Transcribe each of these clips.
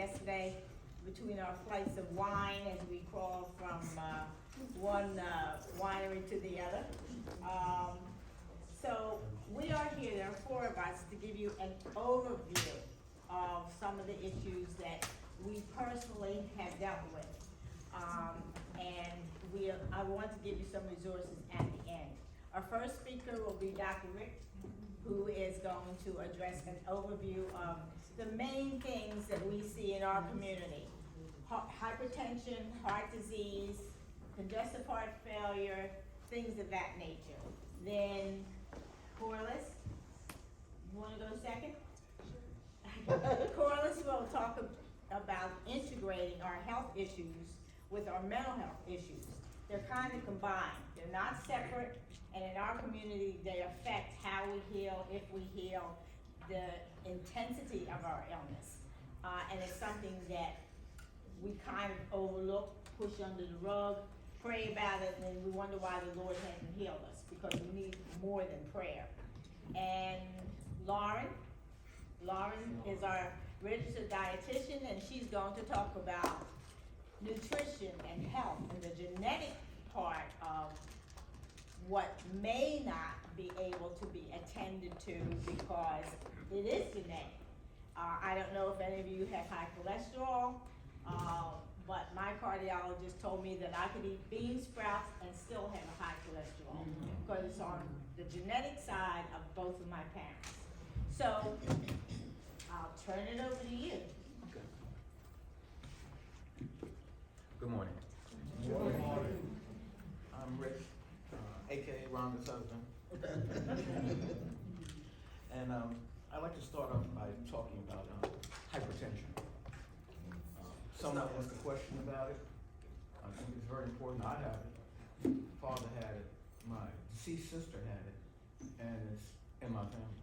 yesterday between our flights of wine as we crawl from one winery to the other. So we are here, there are four of us, to give you an overview of some of the issues that we personally have dealt with. I want to give you some resources at the end. Our first speaker will be Dr. Rick, who is going to address an overview of the main things that we see in our community. Hypertension, heart disease, congestive heart failure, things of that nature. Then Corliss, you wanna go second? Corliss will talk about integrating our health issues with our mental health issues. They're kind of combined, they're not separate, and in our community, they affect how we heal, if we heal, the intensity of our illness. And it's something that we kind of overlook, push under the rug, pray about it, and then we wonder why the Lord hasn't healed us, because we need more than prayer. And Lauren is our registered dietitian, and she's going to talk about nutrition and health and the genetic part of what may not be able to be attended to because it is genetic. I don't know if any of you have high cholesterol, but my cardiologist told me that I could eat bean sprouts and still have a high cholesterol because it's on the genetic side of both of my parents. So I'll turn it over to you. Okay. Good morning. Good morning. I'm Rick, aka Rhonda's husband. And I'd like to start off by talking about hypertension. Someone asked a question about it. I think it's very important. I have it. Father had it. My deceased sister had it. And it's in my family.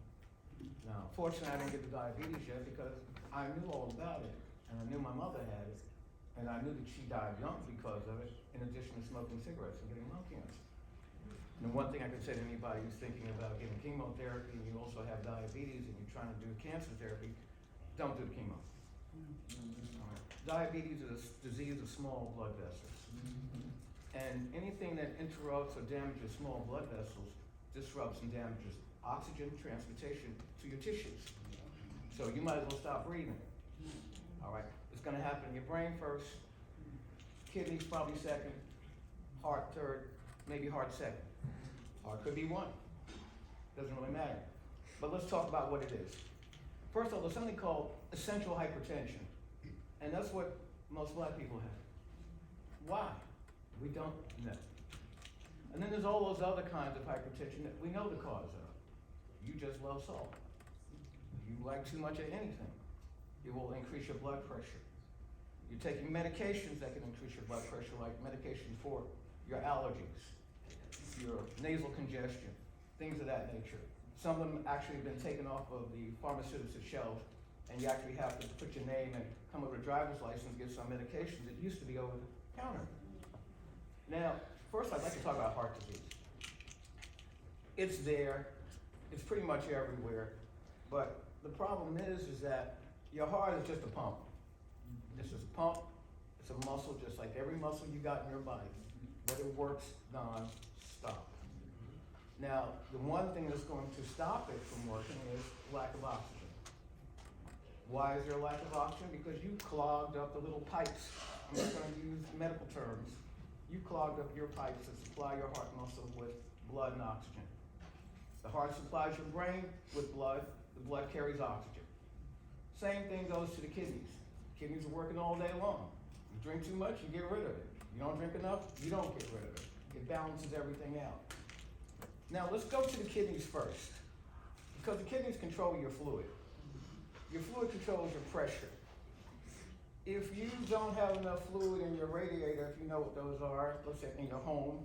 Now, fortunately, I didn't get the diabetes yet because I knew all about it. And I knew my mother had it. And I knew that she died young because of it, in addition to smoking cigarettes and getting lung cancer. And the one thing I could say to anybody who's thinking about getting chemotherapy and you also have diabetes and you're trying to do cancer therapy, don't do the chemo. Diabetes is a disease of small blood vessels. And anything that interrupts or damages small blood vessels disrupts and damages oxygen transportation to your tissues. So you might as well stop breathing. All right, it's gonna happen in your brain first, kidneys probably second, heart third, maybe heart second. Heart could be one, doesn't really matter. But let's talk about what it is. First of all, there's something called essential hypertension. And that's what most black people have. Why? We don't know. And then there's all those other kinds of hypertension that we know the cause of. You just love salt. You like too much of anything. It will increase your blood pressure. You're taking medications that can increase your blood pressure, like medication for your allergies, your nasal congestion, things of that nature. Some of them actually have been taken off of the pharmaceutical shelf, and you actually have to put your name and come with a driver's license, get some medications that used to be over the counter. Now, first I'd like to talk about heart disease. It's there, it's pretty much everywhere, but the problem is that your heart is just a pump. It's just a pump, it's a muscle just like every muscle you got in your body, but it works non-stop. Now, the one thing that's going to stop it from working is lack of oxygen. Why is there a lack of oxygen? Because you clogged up the little pipes. I'm just going to use medical terms. You clogged up your pipes that supply your heart muscle with blood and oxygen. The heart supplies your brain with blood. The blood carries oxygen. Same thing goes to the kidneys. Kidneys are working all day long. You drink too much, you get rid of it. You don't drink enough, you don't get rid of it. It balances everything out. Now let's go to the kidneys first, because the kidneys control your fluid. Your fluid controls your pressure. If you don't have enough fluid in your radiator, if you know what those are, let's say in your home,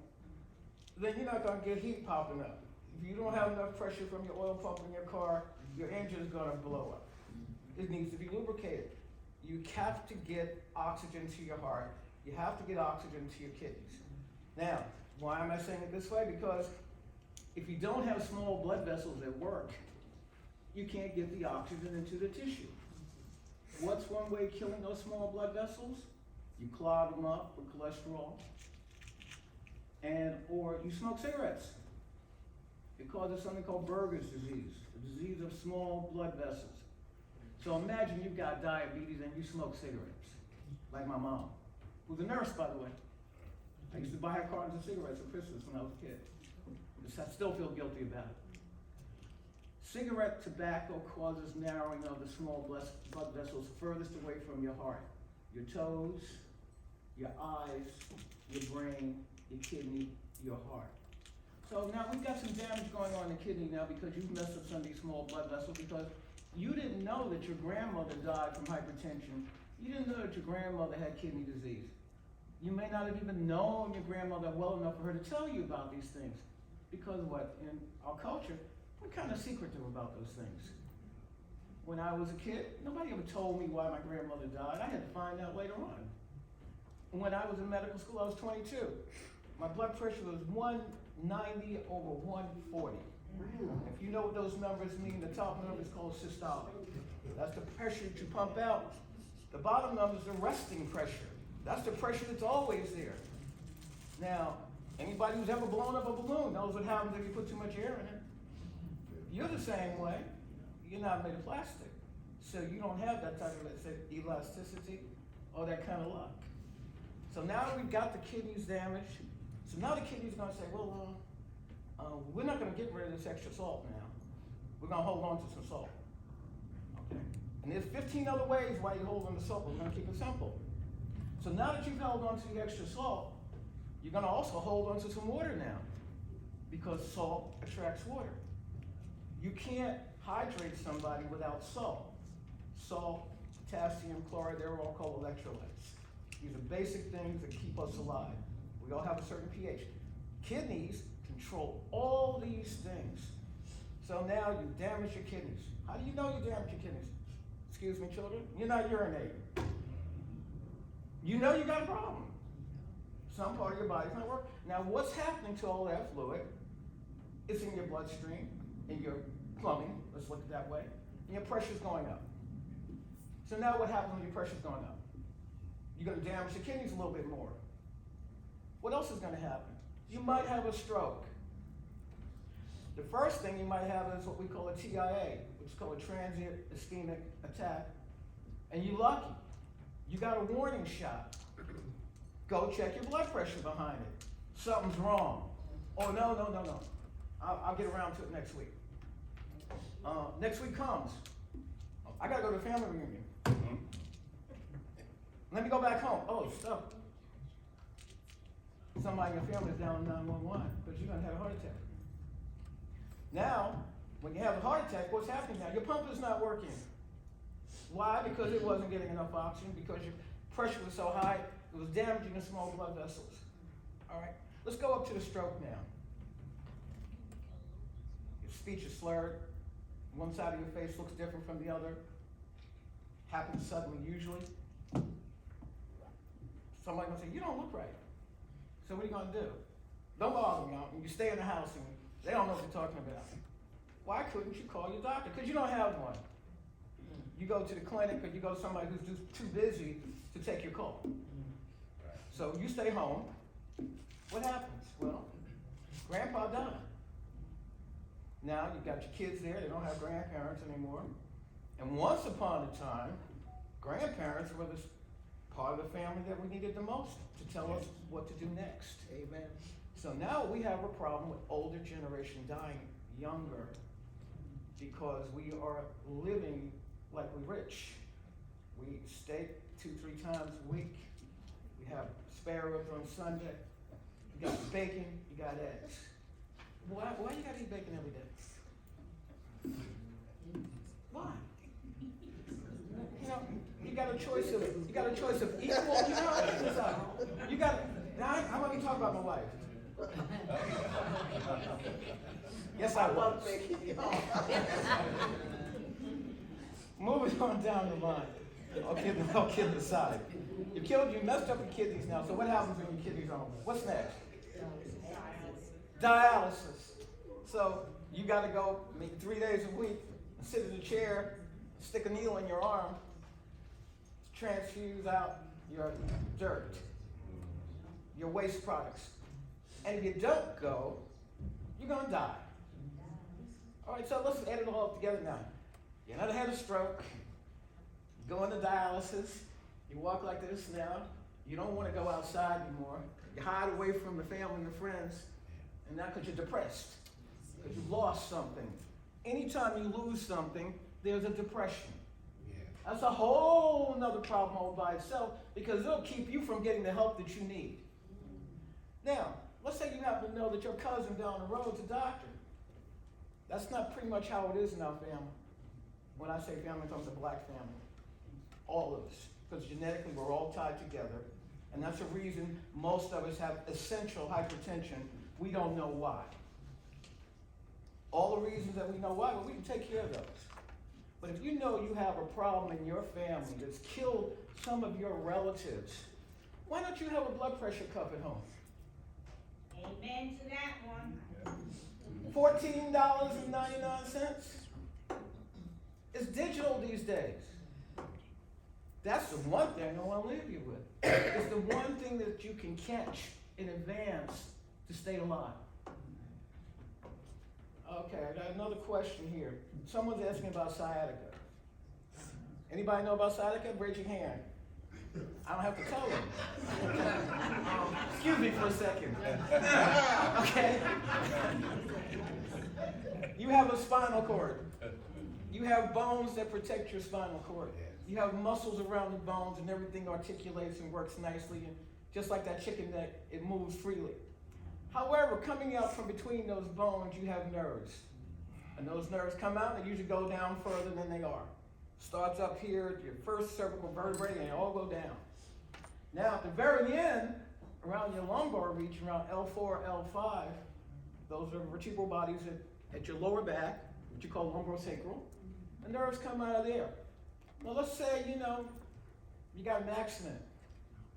then you're not gonna get heat popping up. If you don't have enough pressure from your oil pump in your car, your engine is gonna blow up. It needs to be lubricated. You have to get oxygen to your heart. You have to get oxygen to your kidneys. Now, why am I saying it this way? Because if you don't have small blood vessels at work, you can't get the oxygen into the tissue. What's one way of killing those small blood vessels? You clog them up with cholesterol, or you smoke cigarettes. It causes something called Berger's disease, the disease of small blood vessels. So imagine you've got diabetes and you smoke cigarettes, like my mom, who's a nurse, by the way. I used to buy her cartons of cigarettes for Christmas when I was a kid. I still feel guilty about it. Cigarette tobacco causes narrowing of the small blood vessels furthest away from your heart, your toes, your eyes, your brain, your kidney, your heart. So now we've got some damage going on in the kidney now because you've messed up some of these small blood vessels because you didn't know that your grandmother died from hypertension. You didn't know that your grandmother had kidney disease. You may not have even known your grandmother well enough for her to tell you about these things. Because what? In our culture, we're kind of secretive about those things. When I was a kid, nobody ever told me why my grandmother died. I had to find out later on. And when I was in medical school, I was 22. My blood pressure was 190 over 140. If you know what those numbers mean, the top number is called systolic. That's the pressure that you pump out. The bottom number is the resting pressure. That's the pressure that's always there. Now, anybody who's ever blown up a balloon knows what happens if you put too much air in it. You're the same way. You're not made of plastic. So you don't have that type of, let's say, elasticity or that kind of luck. So now that we've got the kidneys damaged, so now the kidney's gonna say, well, we're not gonna get rid of this extra salt now. We're gonna hold on to some salt. Okay? And there's 15 other ways why you hold on to salt. We're gonna keep it simple. So now that you've held on to the extra salt, you're gonna also hold on to some water now because salt attracts water. You can't hydrate somebody without salt. Salt, potassium, chloride, they're all called electrolytes. These are basic things that keep us alive. We all have a certain pH. Kidneys control all these things. So now you damage your kidneys. How do you know you damage your kidneys? Excuse me, children, you're not urinating. You know you got a problem. Some part of your body's not working. Now what's happening to all that fluid? It's in your bloodstream, in your plumbing, let's look at it that way, and your pressure's going up. So now what happens when your pressure's going up? You're gonna damage the kidneys a little bit more. What else is gonna happen? You might have a stroke. The first thing you might have is what we call a TIA, which is called a transient ischemic attack. And you're lucky. You got a warning shot. Go check your blood pressure behind it. Something's wrong. Oh, no. I'll get around to it next week. Next week comes. I gotta go to a family reunion. Let me go back home. Oh, stop. Somebody in your family's down in 911 because you're gonna have a heart attack. Now, when you have a heart attack, what's happening now? Your pump is not working. Why? Because it wasn't getting enough oxygen, because your pressure was so high, it was damaging the small blood vessels. All right, let's go up to the stroke now. Your speech is slurred. One side of your face looks different from the other. Happens suddenly, usually. Somebody's gonna say, you don't look right. So what are you gonna do? Don't bother me. You stay in the house and they don't know what you're talking about. Why couldn't you call your doctor? Because you don't have one. You go to the clinic or you go to somebody who's just too busy to take your call. So you stay home. What happens? Well, grandpa died. Now you've got your kids there, they don't have grandparents anymore. And once upon a time, grandparents were the part of the family that we needed the most to tell us what to do next. Amen. So now we have a problem with older generation dying younger because we are living like we're rich. We eat steak 2-3 times a week. We have spare ribs on Sunday. You got bacon, you got eggs. Why you gotta eat bacon every day? Why? You know, you got a choice of equal, now I'm gonna talk about my wife. Yes, I love bacon. Moving on down the line. All kidding aside. You messed up your kidneys now, so what happens when your kidneys are home? What's next? Dialysis. So you got to go maybe 3 days a week and sit in a chair, stick a needle in your arm, transfuse out your dirt, your waste products. And if you don't go, you're gonna die. All right, so let's add it all up together now. You never had a stroke, you go into dialysis, you walk like this now, you don't want to go outside anymore, you hide away from the family and the friends, and now because you're depressed, because you've lost something. Anytime you lose something, there's a depression. That's a whole nother problem all by itself, because it'll keep you from getting the help that you need. Now, let's say you happen to know that your cousin down the road is a doctor. That's not pretty much how it is in our family. When I say family, I'm talking about the black family. All of us. Because genetically we're all tied together. And that's the reason most of us have essential hypertension. We don't know why. All the reasons that we know why, but we can take care of those. But if you know you have a problem in your family that's killed some of your relatives, why don't you have a blood pressure cuff at home? Amen to that one. $14.99. It's digital these days. That's the one thing I want to leave you with. It's the one thing that you can catch in advance to stay alive. Okay, I got another question here. Someone's asking about sciatica. Anybody know about sciatica? Raise your hand. I don't have to tell them. Excuse me for a second. Okay? You have a spinal cord. You have bones that protect your spinal cord. You have muscles around the bones and everything articulates and works nicely. And just like that chicken neck, it moves freely. However, coming out from between those bones, you have nerves. And those nerves come out and they usually go down further than they are. Starts up here at your first cervical vertebrae and they all go down. Now at the very end, around your lumbar reach, around L4, L5, those are vertebral bodies at your lower back, which you call lumbosacral. The nerves come out of there. Now let's say, you got an accident.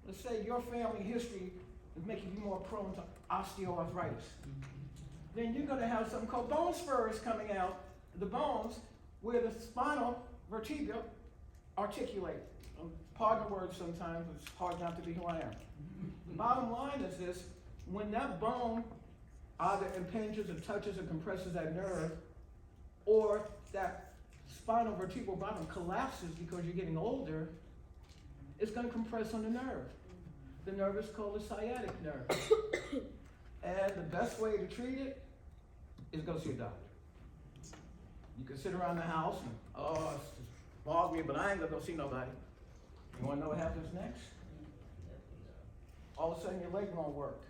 Let's say your family history is making you more prone to osteoarthritis. Then you're going to have something called bone spurs coming out of the bones where the spinal vertebra articulate. Pardon the word sometimes, it's hard not to be who I am. The bottom line is this: when that bone either impinges or touches or compresses that nerve, or that spinal vertebral bottom collapses because you're getting older, it's going to compress on the nerve. The nerve is called the sciatic nerve. And the best way to treat it is go see a doctor. You can sit around the house and, it's bothering me, but I ain't gonna go see nobody. You wanna know what happens next? All of a sudden your leg won't work.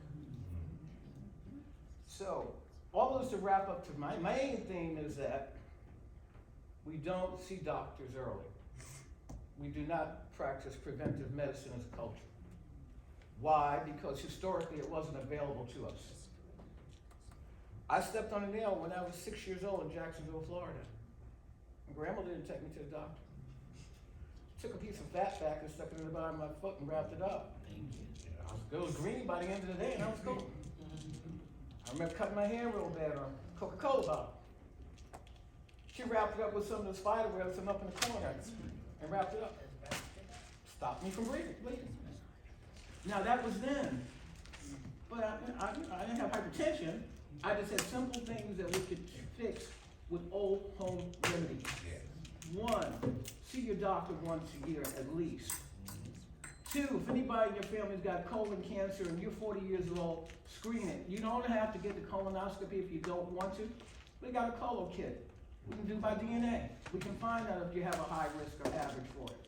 So, all of this to wrap up to my main theme is that we don't see doctors early. We do not practice preventive medicine as a culture. Why? Because historically it wasn't available to us. I stepped on a nail when I was 6 years old in Jacksonville, Florida. My grandma didn't take me to the doctor. Took a piece of fat back and stuck it in the bottom of my foot and wrapped it up. It was green by the end of the day and I was cool. I remember cutting my hand real bad on a Coca-Cola bottle. She wrapped it up with some of the spider webs and up in the corner and wrapped it up. Stopped me from bleeding. Now that was then, but I didn't have hypertension. I just had simple things that we could fix with old home remedies. One, see your doctor once a year at least. Two, if anybody in your family's got colon cancer and you're 40 years old, screen it. You don't have to get the colonoscopy if you don't want to. We got a colo kit. We can do by DNA. We can find out if you have a high risk or average for it.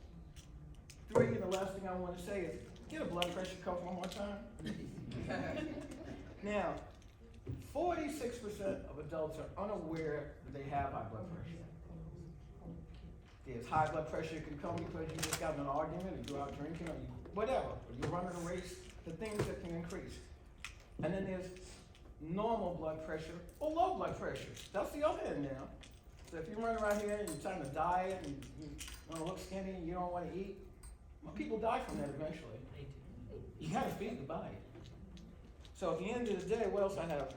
Three, and the last thing I want to say is, get a blood pressure cuff one more time. Now, 46% of adults are unaware that they have high blood pressure. There's high blood pressure can come because you just got in an argument, or you go out drinking, or whatever, or you're running a race, the things that can increase. And then there's normal blood pressure or low blood pressure. That's the other end now. So if you're running around here and you're trying to diet and you want to look skinny and you don't want to eat, well, people die from that eventually. You gotta feed the body. So at the end of the day, what else I have?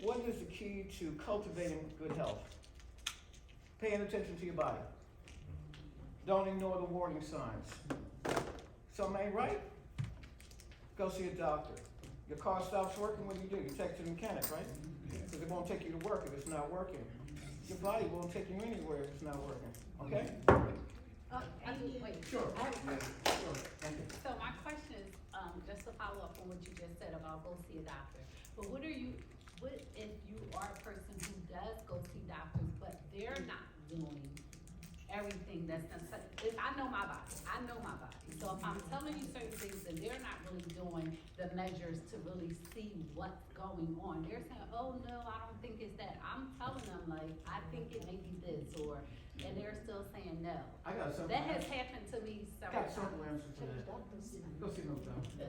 What is the key to cultivating good health? Paying attention to your body. Don't ignore the warning signs. Something ain't right? Go see a doctor. Your car stops working, what do? You take it to the mechanic, right? Because it won't take you to work if it's not working. Your body won't take you anywhere if it's not working, okay? Wait. Sure. I have a question. Sure. Thank you. So my question is, just to follow up on what you just said about go see a doctor. But what if you are a person who does go see doctors, but they're not doing everything that's necessary? If I know my body, So if I'm telling you certain things and they're not really doing the measures to really see what's going on, they're saying, oh no, I don't think it's that. I'm telling them like, I think it may be this, and they're still saying no. I got something. That has happened to me several Got a simple times. answer to that. Go see no doctor.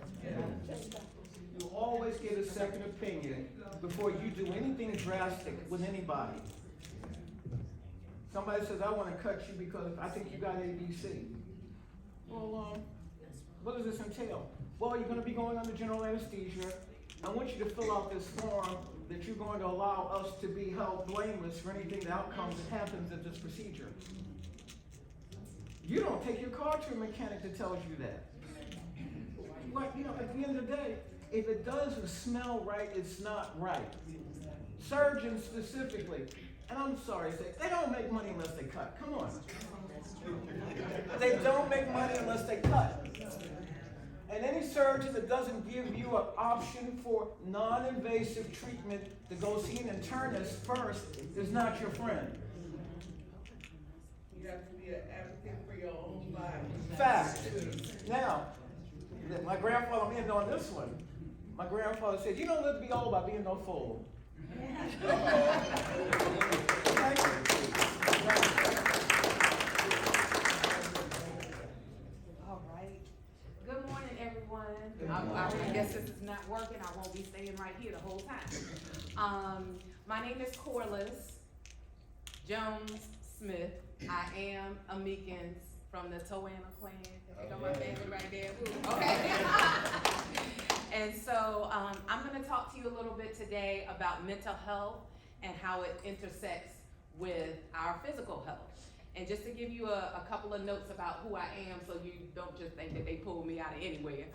You always get a second opinion before you do anything drastic with anybody. Somebody says, I wanna cut you because I think you got ABC. Well, what does this entail? Well, you're gonna be going under general anesthesia. I want you to fill out this form that you're going to allow us to be held blameless for anything, the outcomes that happens at this procedure. You don't take your car to a mechanic that tells you that. But, at the end of the day, if it doesn't smell right, it's not right. Surgeons specifically, and I'm sorry to say, they don't make money unless they cut. Come on. They don't make money unless they cut. And any surgeon that doesn't give you an option for non-invasive treatment to go see an internist first is not your friend. You have to be an advocate for your own body. Fact. Now, my grandfather, I'm in on this one. My grandfather said, you don't live to be old by being no fool. Thank you. All right. Good morning, everyone. I guess this is not working. I won't be staying right here the whole time. My name is Corliss Jones Smith. I am a Meekins from the Toanna clan. There go my family right there. Woo. Okay. And so I'm going to talk to you a little bit today about mental health and how it intersects with our physical health. And just to give you a couple of notes about who I am so you don't just think that they pulled me out of anywhere.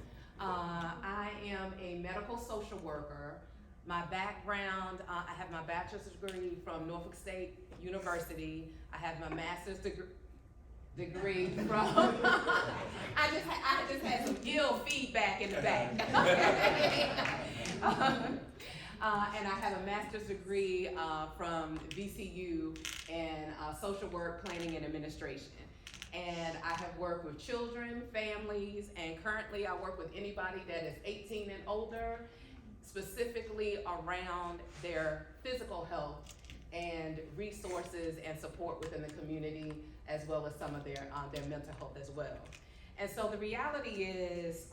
I am a medical social worker. My background, I have my bachelor's degree from Norfolk State University. I have my master's degree from, I just had some ill feedback in the back. And I have a master's degree from VCU in social work, planning, and administration. And I have worked with children, families, and currently I work with anybody that is 18 and older, specifically around their physical health and resources and support within the community, as well as some of their mental health as well. And so the reality is,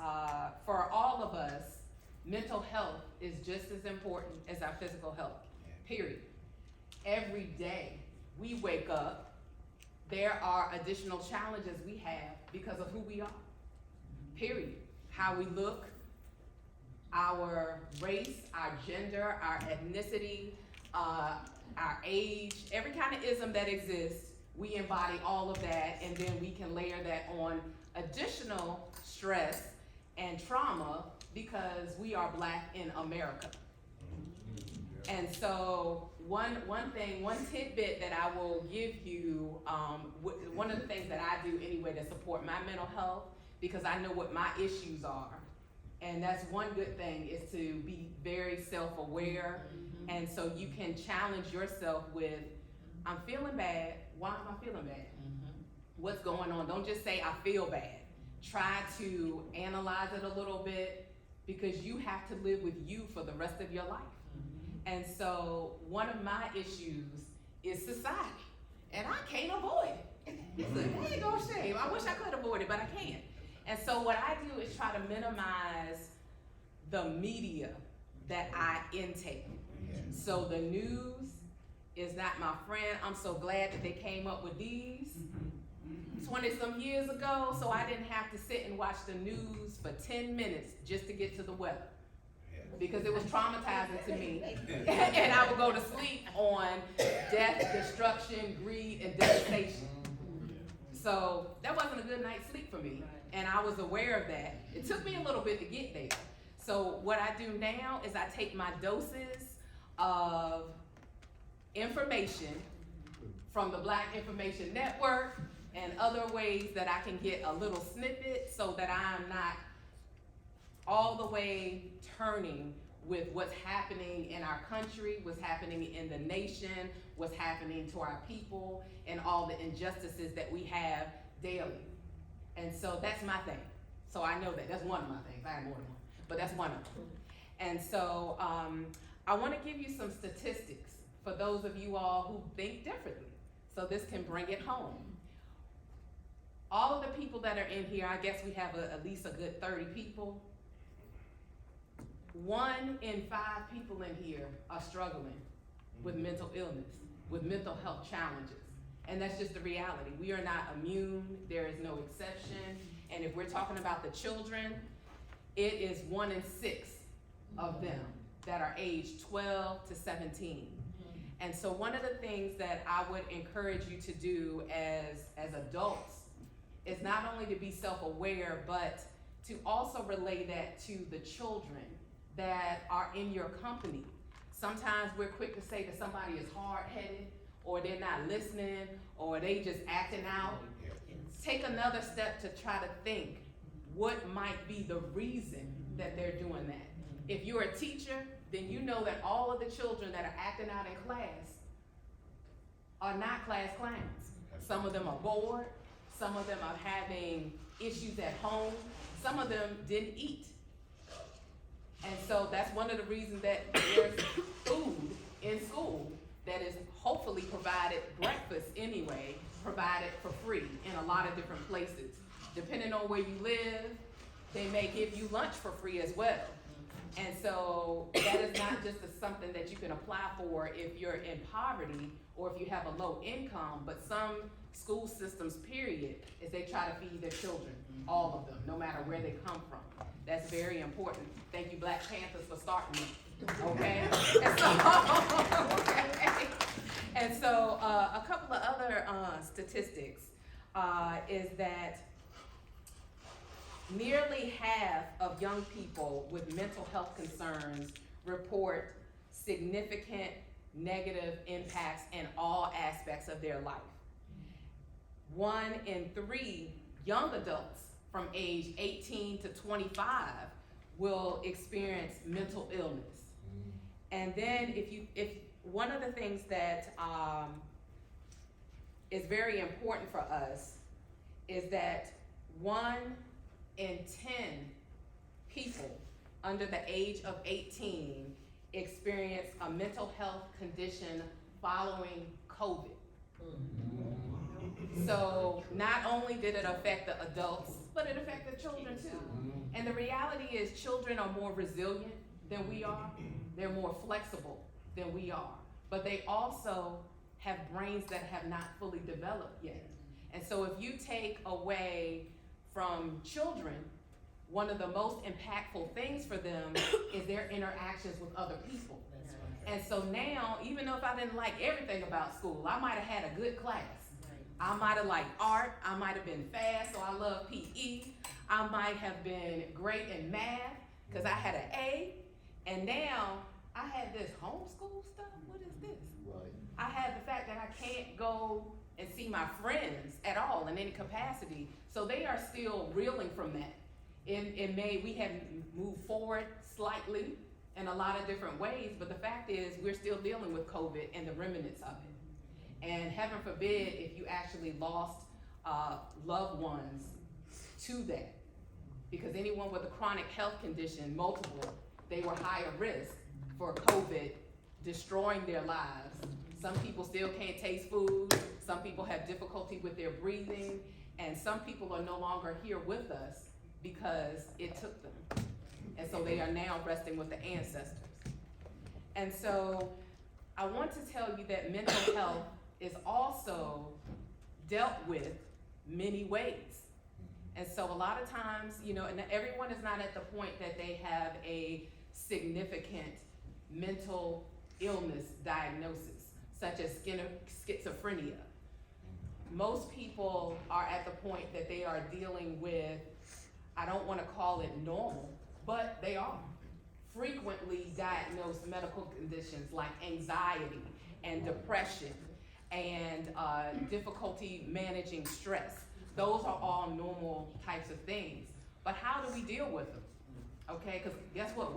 for all of us, mental health is just as important as our physical health, period. Every day we wake up, there are additional challenges we have because of who we are, period. How we look, our race, our gender, our ethnicity, our age, every kind of ism that exists, we embody all of that, and then we can layer that on additional stress and trauma because we are Black in America. And so one tidbit that I will give you, one of the things that I do anyway to support my mental health, because I know what my issues are, and that's one good thing, is to be very self-aware, and so you can challenge yourself with, I'm feeling bad, why am I feeling bad? What's going on? Don't just say I feel bad. Try to analyze it a little bit, because you have to live with you for the rest of your life. And so one of my issues is society, and I can't avoid it. It's a daggone shame. I wish I could avoid it, but I can't. And so what I do is try to minimize the media that I intake. So the news is not my friend. I'm so glad that they came up with these 20 some years ago, so I didn't have to sit and watch the news for 10 minutes just to get to the weather, because it was traumatizing to me. And I would go to sleep on death, destruction, greed, and devastation. So that wasn't a good night's sleep for me, and I was aware of that. It took me a little bit to get there. So what I do now is I take my doses of information from the Black Information Network and other ways that I can get a little snippet so that I'm not all the way turning with what's happening in our country, what's happening in the nation, what's happening to our people, and all the injustices that we have daily. And so that's my thing. So I know that, that's one of my things, I have more than one, but that's one of them. And so I wanna give you some statistics for those of you all who think differently, so this can bring it home. All of the people that are in here, I guess we have at least a good 30 people. 1 in 5 people in here are struggling with mental illness, with mental health challenges. And that's just the reality. We are not immune, there is no exception. And if we're talking about the children, it is 1 in 6 of them that are aged 12 to 17. And so one of the things that I would encourage you to do as adults is not only to be self-aware, but to also relay that to the children that are in your company. Sometimes we're quick to say that somebody is hard-headed, or they're not listening, or they just acting out. Take another step to try to think what might be the reason that they're doing that. If you're a teacher, then you know that all of the children that are acting out in class are not class clowns. Some of them are bored, some of them are having issues at home, some of them didn't eat. And so that's one of the reasons that there's food in school that is hopefully provided, breakfast anyway, provided for free in a lot of different places. Depending on where you live, they may give you lunch for free as well. And so that is not just something that you can apply for if you're in poverty or if you have a low income, but some school systems, period, is they try to feed their children, all of them, no matter where they come from. That's very important. Thank you, Black Panthers, for starting it, okay? And so a couple of other statistics is that nearly half of young people with mental health concerns report significant negative impacts in all aspects of their life. 1 in 3 young adults from age 18 to 25 will experience mental illness. And then if one of the things that is very important for us is that 1 in 10 people under the age of 18 experience a mental health condition following COVID. So not only did it affect the adults, but it affected children too. And the reality is children are more resilient than we are. They're more flexible than we are. But they also have brains that have not fully developed yet. And so if you take away from children, one of the most impactful things for them is their interactions with other people. And so now, even though if I didn't like everything about school, I might have had a good class. I might have liked art, I might have been fast, so I love PE. I might have been great in math, because I had an A. And now, I have this homeschool stuff, what is this? Right. I have the fact that I can't go and see my friends at all in any capacity, so they are still reeling from that. We have moved forward slightly in a lot of different ways, but the fact is we're still dealing with COVID and the remnants of it. And heaven forbid if you actually lost loved ones to that. Because anyone with a chronic health condition, multiple, they were higher risk for COVID destroying their lives. Some people still can't taste food, some people have difficulty with their breathing, and some people are no longer here with us because it took them. And so they are now resting with the ancestors. And so I want to tell you that mental health is also dealt with many ways. And so a lot of times, and everyone is not at the point that they have a significant mental illness diagnosis, such as schizophrenia. most people are at the point that they are dealing with, I don't wanna call it normal, but they are frequently diagnosed medical conditions like anxiety and depression and difficulty managing stress. Those are all normal types of things. But how do we deal with them? Okay, because guess what?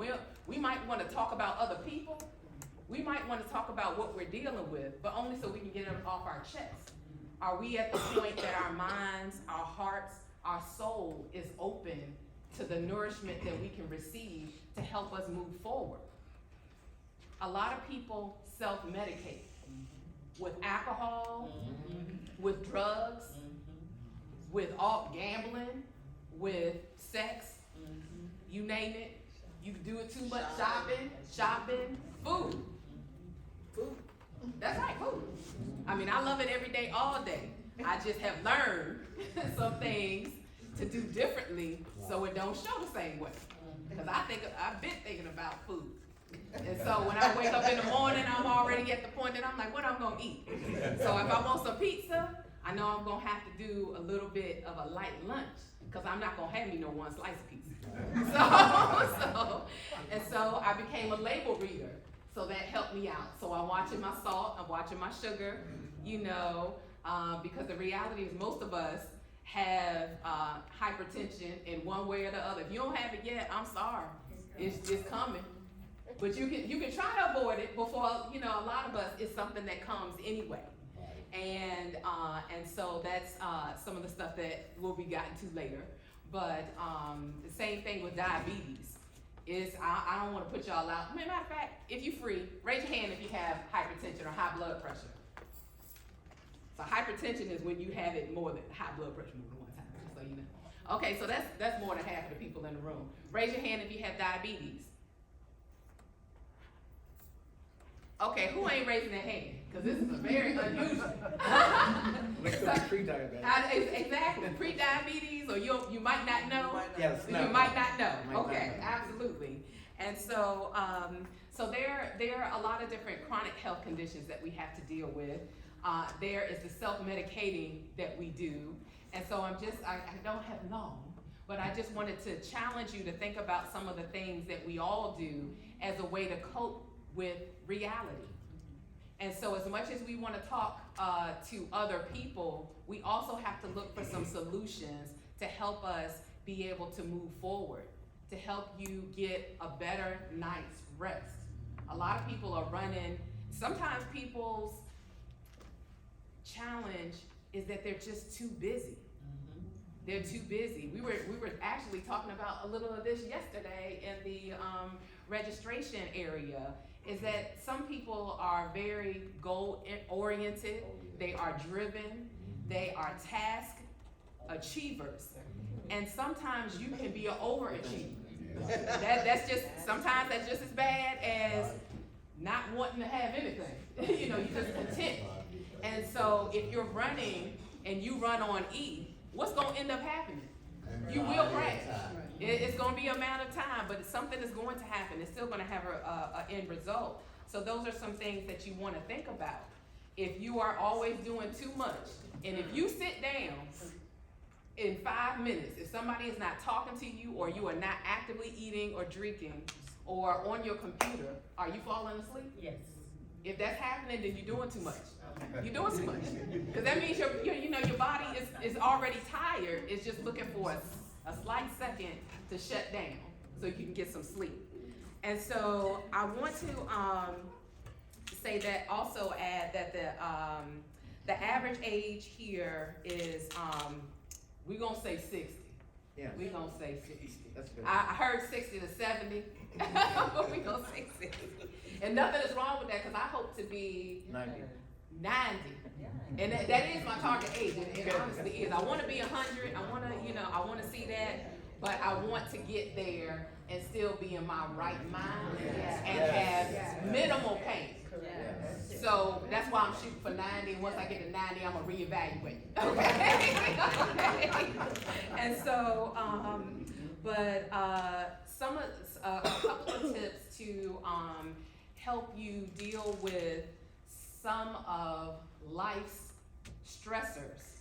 We might want to talk about other people. We might want to talk about what we're dealing with, but only so we can get it off our chest. Are we at the point that our minds, our hearts, our soul is open to the nourishment that we can receive to help us move forward? A lot of people self-medicate with alcohol, with drugs, with all gambling, with sex, you name it. You can do it too much, shopping, food. That's right, food. I mean, I love it every day, all day. I just have learned some things to do differently so it don't show the same way. Because I've been thinking about food. And so when I wake up in the morning, I'm already at the point that I'm like, what I'm gonna eat? So if I want some pizza, I know I'm gonna have to do a little bit of a light lunch, because I'm not gonna have me no one slice of pizza. So I became a label reader, so that helped me out. So I'm watching my salt, I'm watching my sugar, because the reality is most of us have hypertension in one way or the other. If you don't have it yet, I'm sorry, it's coming. But you can try to avoid it before, a lot of us, it's something that comes anyway. And so that's some of the stuff that will be gotten to later. But the same thing with diabetes. I don't want to put y'all out. Matter of fact, if you're free, raise your hand if you have hypertension or high blood pressure. So hypertension is when you have it more than high blood pressure more than one time, just so you know. Okay, so that's more than half of the people in the room. Raise your hand if you have diabetes. Okay, who ain't raising their hand? Because this is a very unusual. Pre-diabetic. Exactly, pre-diabetes, or you might not know. Yes, You might not know. Okay, absolutely. And so, so there are a lot of different chronic health conditions that we have to deal with. There is the self-medicating that we do. And so I don't have long, but I just wanted to challenge you to think about some of the things that we all do as a way to cope with reality. And so as much as we want to talk to other people, we also have to look for some solutions to help us be able to move forward, to help you get a better night's rest. A lot of people are running. Sometimes people's challenge is that they're just too busy. They're too busy. We were actually talking about a little of this yesterday in the registration area, is that some people are very goal-oriented, they are driven, they are task achievers, and sometimes you can be an overachiever. Sometimes that's just as bad as not wanting to have anything. You're just content. And so if you're running and you run on E, what's gonna end up happening? You will crash. It's going to be a matter of time, but something is going to happen. It's still going to have an end result. So those are some things that you want to think about. If you are always doing too much, and if you sit down in 5 minutes, if somebody is not talking to you, or you are not actively eating or drinking, or on your computer, are you falling asleep? Yes. If that's happening, then you're doing too much. You're doing too much. Because that means your body is already tired. It's just looking for a slight second to shut down so you can get some sleep. And so I want to say that, also add that the average age here is, we're gonna say 60. Yeah. We're gonna say 60. That's good. I heard 60 to 70, but we're gonna say 60. And nothing is wrong with that, because I hope to be 90. 90. And that is my target age. It honestly is. I want to be 100. I want to see that, but I want to get there and still be in my right mind and have minimal pain. So that's why I'm shooting for 90. And once I get to 90, I'm gonna reevaluate. Okay. And so, but a couple of tips to help you deal with some of life's stressors.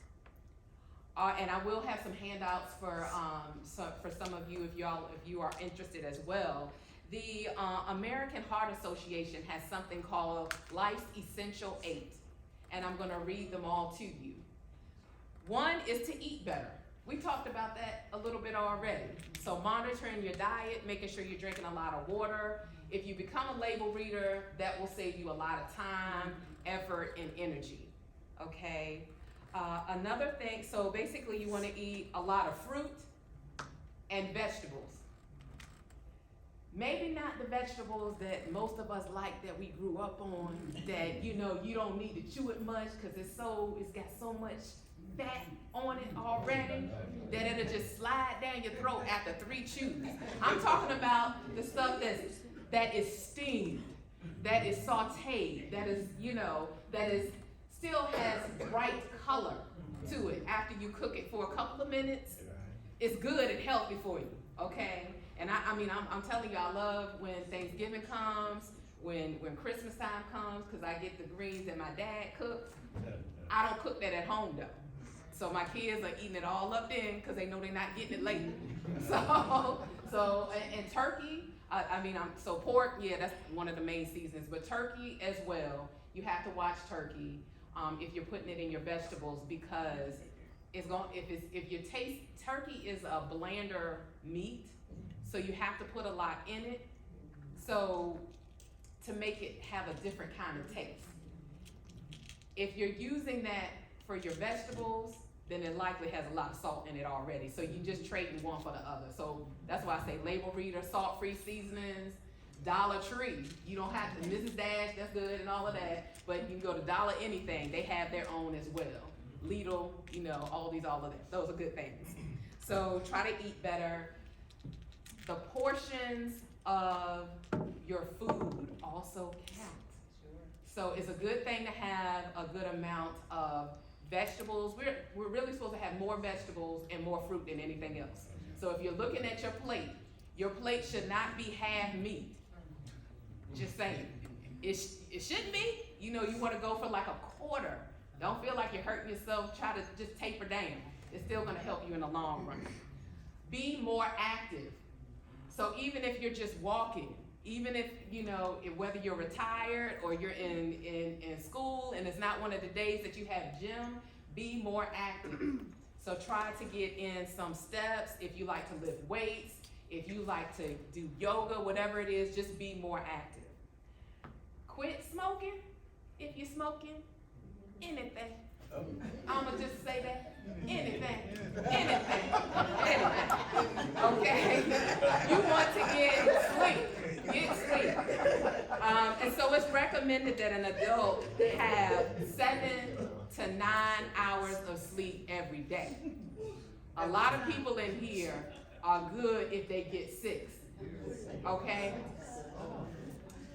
And I will have some handouts for some of you if you are interested as well. The American Heart Association has something called Life's Essential 8, and I'm gonna read them all to you. One is to eat better. We talked about that a little bit already. So monitoring your diet, making sure you're drinking a lot of water. If you become a label reader, that will save you a lot of time, effort, and energy, okay? Another thing, so basically you wanna eat a lot of fruit and vegetables. Maybe not the vegetables that most of us like that we grew up on, that you don't need to chew it much because it's got so much fat on it already that it'll just slide down your throat after 3 chews. I'm talking about the stuff that is steamed, that is sauteed, that is, still has bright color to it after you cook it for a couple of minutes. It's good and healthy for you, okay? And I'm telling you, I love when Thanksgiving comes, when Christmas time comes, because I get the greens that my dad cooks. I don't cook that at home though. So my kids are eating it all up then because they know they're not getting it later. So and turkey, so pork, yeah, that's one of the main seasons, but turkey as well. You have to watch turkey if you're putting it in your vegetables, because turkey is a blander meat, so you have to put a lot in it, so to make it have a different kind of taste. If you're using that for your vegetables, then it likely has a lot of salt in it already, so you just trading one for the other. So that's why I say label reader, salt-free seasonings, Dollar Tree. You don't have to, Mrs. Dash, that's good and all of that, but you can go to Dollar Anything, they have their own as well. Lidl, all of that. Those are good things. So try to eat better. The portions of your food also count. So it's a good thing to have a good amount of vegetables. We're really supposed to have more vegetables and more fruit than anything else. So if you're looking at your plate should not be half meat. Just saying. It shouldn't be. You want to go for like a quarter. Don't feel like you're hurting yourself. Try to just taper down. It's still going to help you in the long run. Be more active. So even if you're just walking, even if, whether you're retired or you're in school and it's not one of the days that you have gym, be more active. So try to get in some steps. If you like to lift weights, if you like to do yoga, whatever it is, just be more active. Quit smoking if you're smoking. Anything. I'ma just say that. Anything. Okay? You want to get sleep. And so it's recommended that an adult have 7 to 9 hours of sleep every day. A lot of people in here are good if they get 6. Okay?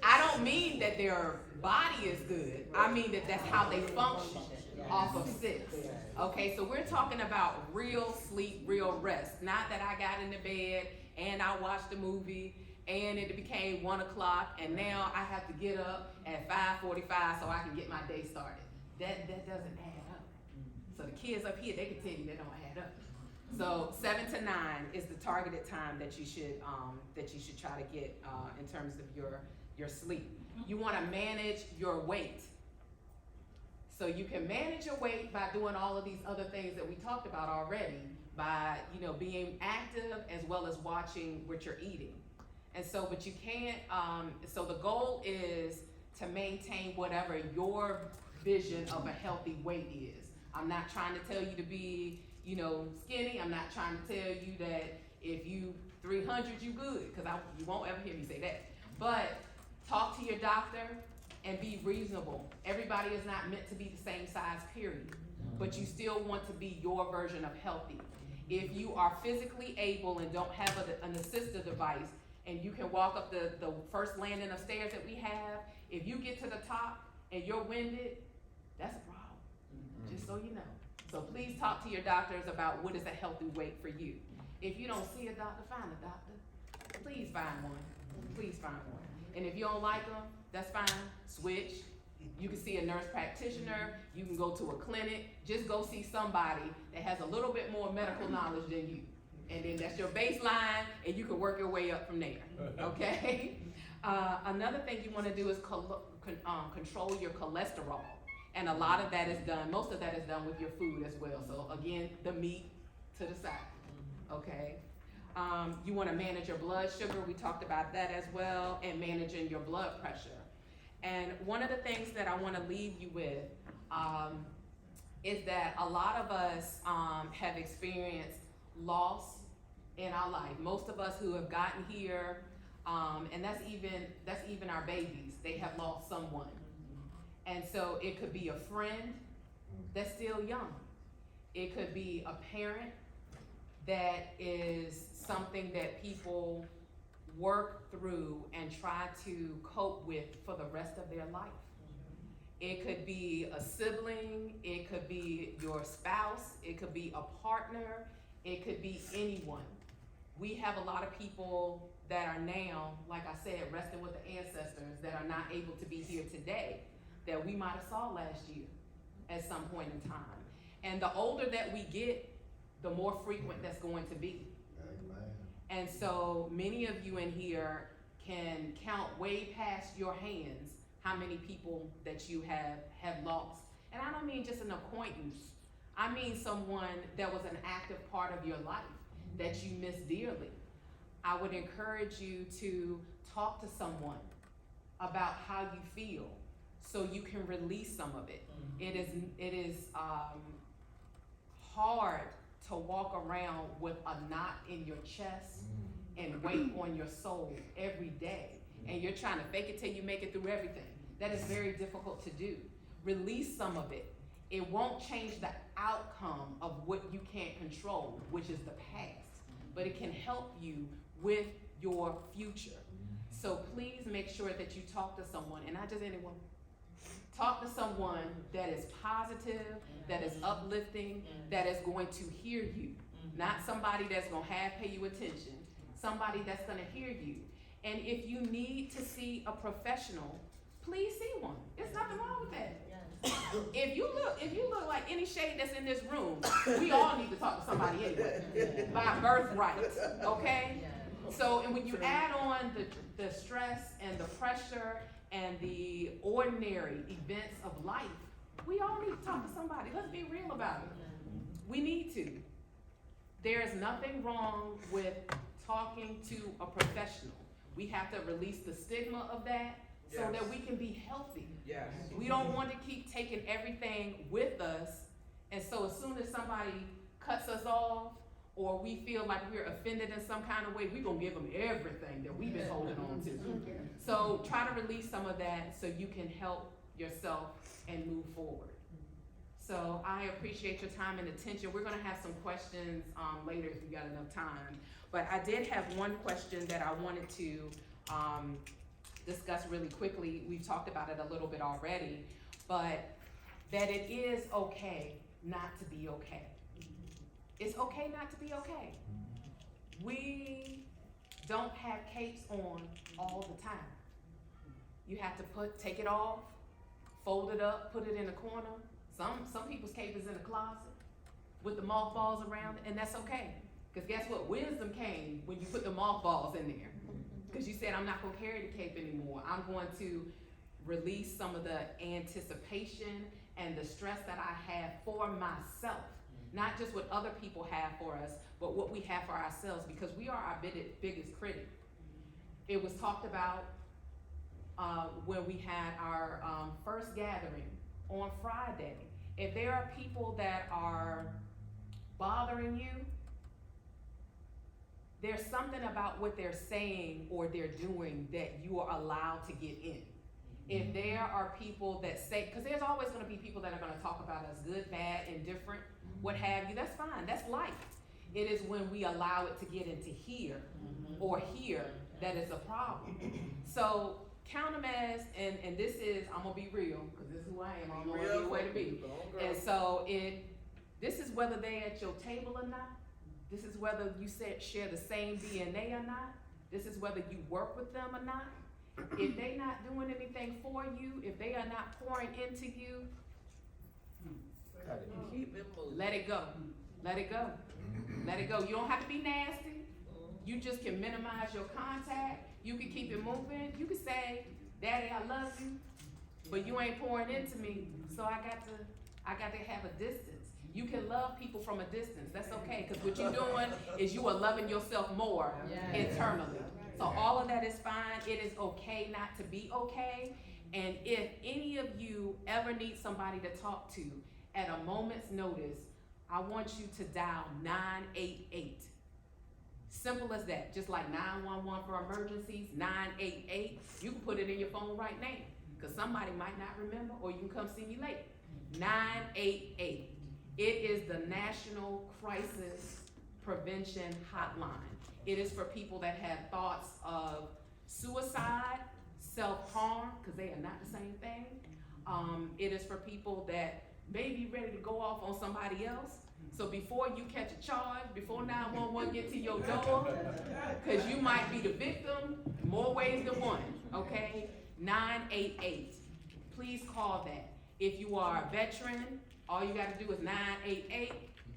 I don't mean that their body is good. I mean that that's how they function off of 6. Okay, so we're talking about real sleep, real rest. Not that I got in the bed and I watched a movie and it became 1 o'clock and now I have to get up at 5:45 so I can get my day started. That doesn't add up. So the kids up here, they can tell you that don't add up. So 7 to 9 is the targeted time that you should try to get in terms of your sleep. You want to manage your weight. So you can manage your weight by doing all of these other things that we talked about already, by being active as well as watching what you're eating. And so, but you can't. So the goal is to maintain whatever your vision of a healthy weight is. I'm not trying to tell you to be skinny. I'm not trying to tell you that if you 300 you good, because you won't ever hear me say that. But talk to your doctor and be reasonable. Everybody is not meant to be the same size, period. But you still want to be your version of healthy. If you are physically able and don't have an assistive device, and you can walk up the first landing of stairs that we have, if you get to the top and you're winded, that's a problem, just so you know. So please talk to your doctors about what is a healthy weight for you. If you don't see a doctor, find a doctor. Please find one. Please find one. And if you don't like them, that's fine. Switch. You can see a nurse practitioner, you can go to a clinic, just go see somebody that has a little bit more medical knowledge than you. And then that's your baseline, and you can work your way up from there, okay? Another thing you wanna do is control your cholesterol. And a lot of that is done, most of that is done with your food as well. So again, the meat to the side, okay? You wanna manage your blood sugar, we talked about that as well, and managing your blood pressure. And one of the things that I wanna leave you with, is that a lot of us, have experienced loss in our life. Most of us who have gotten here, and that's even our babies, they have lost someone. And so it could be a friend that's still young. It could be a parent that is something that people work through and try to cope with for the rest of their life. It could be a sibling, it could be your spouse, it could be a partner, it could be anyone. We have a lot of people that are now, like I said, resting with the ancestors that are not able to be here today that we might have saw last year at some point in time. And the older that we get, the more frequent that's going to be. Amen. And so many of you in here can count way past your hands how many people that you have lost. And I don't mean just an acquaintance. I mean someone that was an active part of your life that you miss dearly. I would encourage you to talk to someone about how you feel so you can release some of it. It is hard to walk around with a knot in your chest and weight on your soul every day. And you're trying to fake it till you make it through everything. That is very difficult to do. Release some of it. It won't change the outcome of what you can't control, which is the past, but it can help you with your future. So please make sure that you talk to someone, and not just anyone. Talk to someone that is positive, that is uplifting, that is going to hear you. Not somebody that's gonna pay you attention, somebody that's gonna hear you. And if you need to see a professional, please see one. There's nothing wrong with that. If you look like any shade that's in this room, we all need to talk to somebody anyway, by birthright, okay? So, and when you add on the stress and the pressure and the ordinary events of life, we all need to talk to somebody. Let's be real about it. We need to. There is nothing wrong with talking to a professional. We have to release the stigma of that so that we can be healthy. Yes. We don't want to keep taking everything with us, and so as soon as somebody cuts us off, or we feel like we're offended in some kind of way, we're gonna give them everything that we've been holding on to. So try to release some of that so you can help yourself and move forward. So I appreciate your time and attention. We're gonna have some questions later if we got enough time. But I did have one question that I wanted to discuss really quickly. We've talked about it a little bit already, but that it is okay not to be okay. It's okay not to be okay. We don't have capes on all the time. You have to take it off, fold it up, put it in a corner. Some people's cape is in the closet with the mothballs around it, and that's okay. Because guess what? Wisdom came when you put the mothballs in there. Because you said, I'm not gonna carry the cape anymore. I'm going to release some of the anticipation and the stress that I have for myself. Not just what other people have for us, but what we have for ourselves, because we are our biggest critic. It was talked about when we had our first gathering on Friday. If there are people that are bothering you, there's something about what they're saying or they're doing that you are allowed to get in. If there are people that say, because there's always gonna be people that are gonna talk about us, good, bad, indifferent, what have you, that's fine, that's life. It is when we allow it to get into here or here that it's a problem. So count them as, and this is, I'm gonna be real, because this is who I am, I don't know any way to be. And so this is whether they're at your table or not. This is whether you share the same DNA or not. This is whether you work with them or not. If they not doing anything for you, if they are not pouring into you, Cut it. Keep it moving. let it go. Let it go. Let it go. You don't have to be nasty. You just can minimize your contact. You can keep it moving. You can say, Daddy, I love you, but you ain't pouring into me, so I got to have a distance. You can love people from a distance. That's okay, because what you're doing is you are loving yourself more internally. So all of that is fine. It is okay not to be okay. And if any of you ever need somebody to talk to at a moment's notice, I want you to dial 988. Simple as that. Just like 911 for emergencies, 988. You can put it in your phone right now, because somebody might not remember, or you can come see me later. 988. It is the National Crisis Prevention Hotline. It is for people that have thoughts of suicide, self-harm, because they are not the same thing. It is for people that may be ready to go off on somebody else. So before you catch a charge, before 911 get to your door, because you might be the victim, more ways than one, okay? 988. Please call that. If you are a veteran, all you gotta do is 988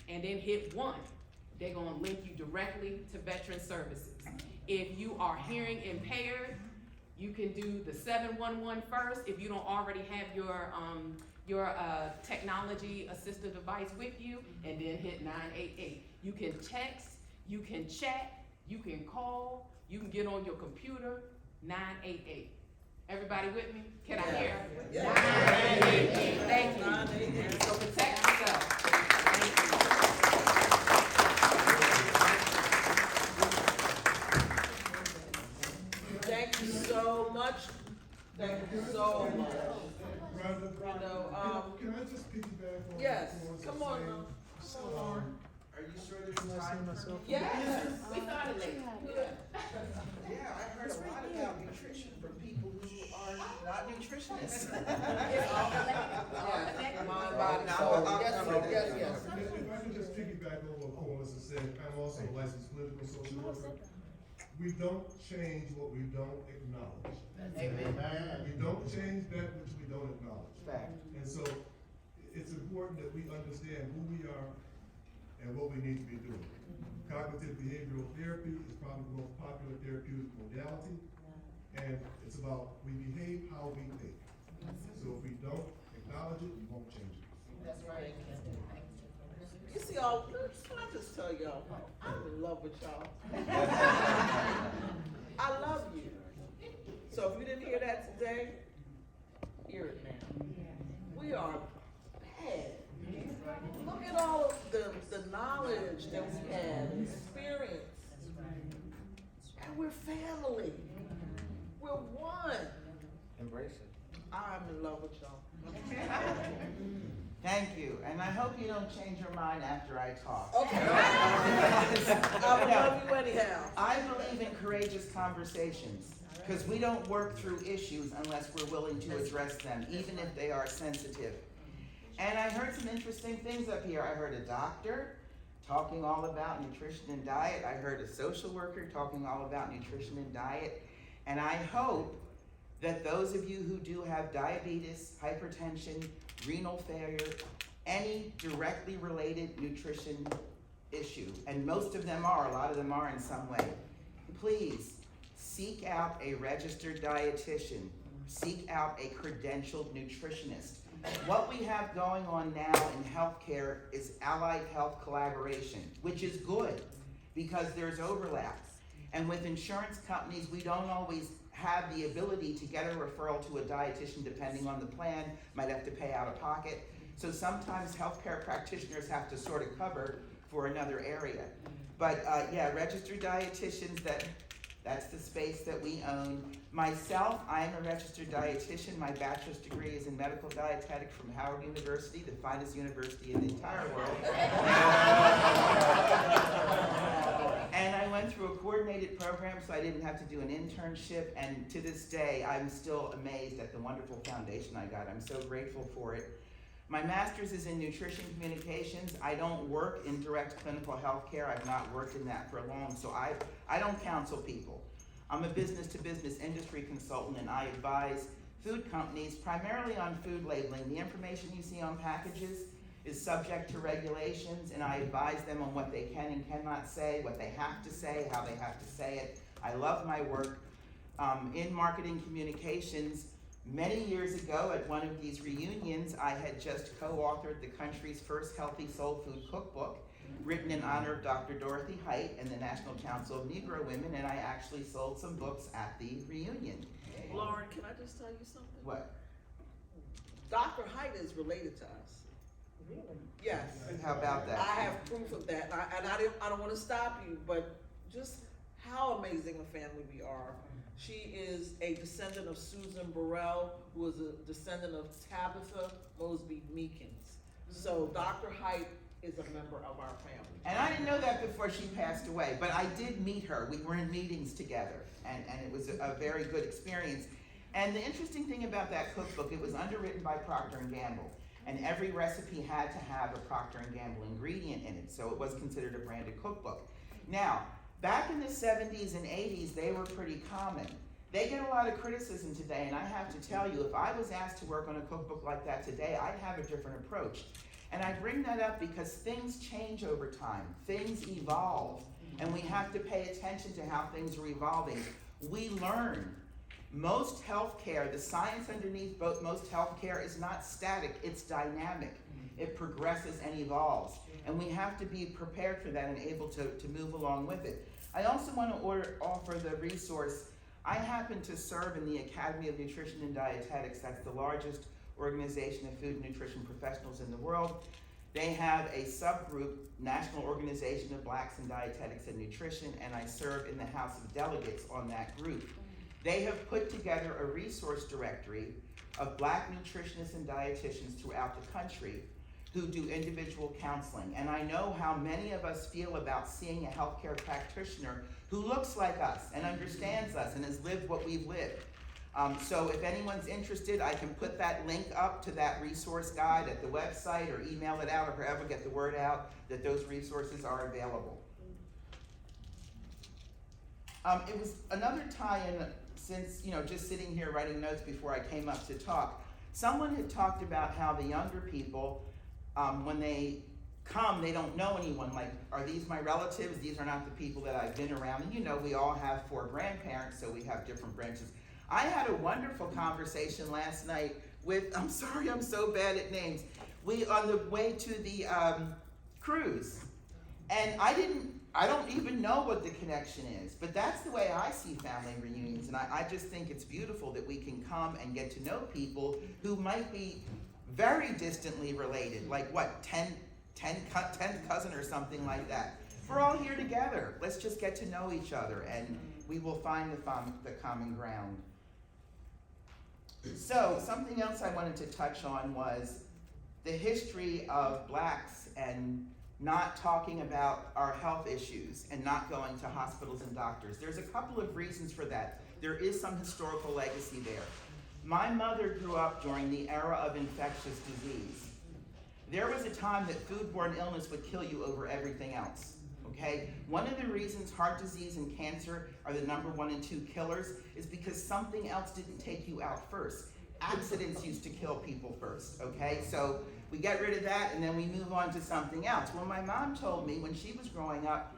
and then hit 1. They're gonna link you directly to Veteran Services. If you are hearing impaired, you can do the 711 first if you don't already have your technology assistive device with you, and then hit 988. You can text, you can chat, you can call, you can get on your computer, 988. Everybody with me? Can I hear? 988. Thank you. So protect yourself. Thank you so much. Thank you so much. Brother, You know, can I just piggyback on? yes, what come Florence on is now. saying? Come on. Are you sure there's time? Yes. We started late. Yeah, I heard a lot about nutrition from people who are not nutritionists. Mind, body, Now, soul. I'm- Yes, I'm- yes, yes. If I could just piggyback on what Florence is saying, I'm also a licensed political social worker. We don't change what we don't acknowledge. Amen. We don't change that which we don't acknowledge. Fact. And so it's important that we understand who we are and what we need to be doing. Cognitive behavioral therapy is probably the most popular therapeutic modality, and it's about we behave how we think. So if we don't acknowledge it, we won't change it. That's right. You see, all, can I just tell y'all, I'm in love with y'all. I love you. So if you didn't hear that today, hear it now. We are bad. Look at all of the knowledge that we have, experience. And we're family. We're one. Embrace it. I'm in love with y'all. Thank you, and I hope you don't change your mind after I talk. Okay. I would love you anyhow. I believe in courageous conversations, because we don't work through issues unless we're willing to address them, even if they are sensitive. And I heard some interesting things up here. I heard a doctor talking all about nutrition and diet. I heard a social worker talking all about nutrition and diet. And I hope that those of you who do have diabetes, hypertension, renal failure, any directly related nutrition issue, and most of them are, a lot of them are in some way, please seek out a registered dietitian, seek out a credentialed nutritionist. What we have going on now in healthcare is allied health collaboration, which is good because there's overlaps. And with insurance companies, we don't always have the ability to get a referral to a dietitian depending on the plan, might have to pay out of pocket. So sometimes healthcare practitioners have to sort of cover for another area. But yeah, registered dietitians, that's the space that we own. Myself, I'm a registered dietitian. My bachelor's degree is in medical dietetics from Howard University, the finest university in the entire world. And I went through a coordinated program, so I didn't have to do an internship. And to this day, I'm still amazed at the wonderful foundation I got. I'm so grateful for it. My master's is in nutrition communications. I don't work in direct clinical health care. I've not worked in that for long, so I don't counsel people. I'm a business-to-business industry consultant, and I advise food companies primarily on food labeling. The information you see on packages is subject to regulations, and I advise them on what they can and cannot say, what they have to say, how they have to say it. I love my work. In marketing communications, many years ago at one of these reunions, I had just co-authored the country's first healthy soul food cookbook, written in honor of Dr. Dorothy Height and the National Council of Negro Women, and I actually sold some books at the reunion. Lauren, can I just tell you something? What? Dr. Height is related to us. Really? Yes. How about that? I have proof of that, I don't wanna stop you, but just how amazing a family we are. She is a descendant of Susan Burrell, who is a descendant of Tabitha Mosby Meekins. So Dr. Height is a member of our family. And I didn't know that before she passed away, but I did meet her. We were in meetings together, and it was a very good experience. And the interesting thing about that cookbook, it was underwritten by Procter & Gamble, and every recipe had to have a Procter & Gamble ingredient in it, so it was considered a branded cookbook. Now, back in the 70s and 80s, they were pretty common. They get a lot of criticism today, and I have to tell you, if I was asked to work on a cookbook like that today, I'd have a different approach. And I bring that up because things change over time, things evolve, and we have to pay attention to how things are evolving. We learn. Most healthcare, the science underneath most healthcare is not static, it's dynamic. It progresses and evolves, and we have to be prepared for that and able to move along with it. I also want to offer the resource. I happen to serve in the Academy of Nutrition and Dietetics. That's the largest organization of food and nutrition professionals in the world. They have a subgroup, National Organization of Blacks in Dietetics and Nutrition, and I serve in the House of Delegates on that group. They have put together a resource directory of Black nutritionists and dietitians throughout the country who do individual counseling. And I know how many of us feel about seeing a healthcare practitioner who looks like us and understands us and has lived what we've lived. So if anyone's interested, I can put that link up to that resource guide at the website or email it out or however get the word out that those resources are available. It was another tie-in since, just sitting here writing notes before I came up to talk. Someone had talked about how the younger people, when they come, they don't know anyone. Like, are these my relatives? These are not the people that I've been around. And we all have 4 grandparents, so we have different branches. I had a wonderful conversation last night with, I'm sorry, I'm so bad at names. On the way to the cruise. And I don't even know what the connection is, but that's the way I see family reunions. And I just think it's beautiful that we can come and get to know people who might be very distantly related, like what, 10th cousin or something like that. We're all here together. Let's just get to know each other and we will find the common ground. So something else I wanted to touch on was the history of Blacks and not talking about our health issues and not going to hospitals and doctors. There's a couple of reasons for that. There is some historical legacy there. My mother grew up during the era of infectious disease. There was a time that foodborne illness would kill you over everything else, okay? One of the reasons heart disease and cancer are the number 1 and 2 killers is because something else didn't take you out first. Accidents used to kill people first, okay? So we get rid of that and then we move on to something else. Well, my mom told me when she was growing up,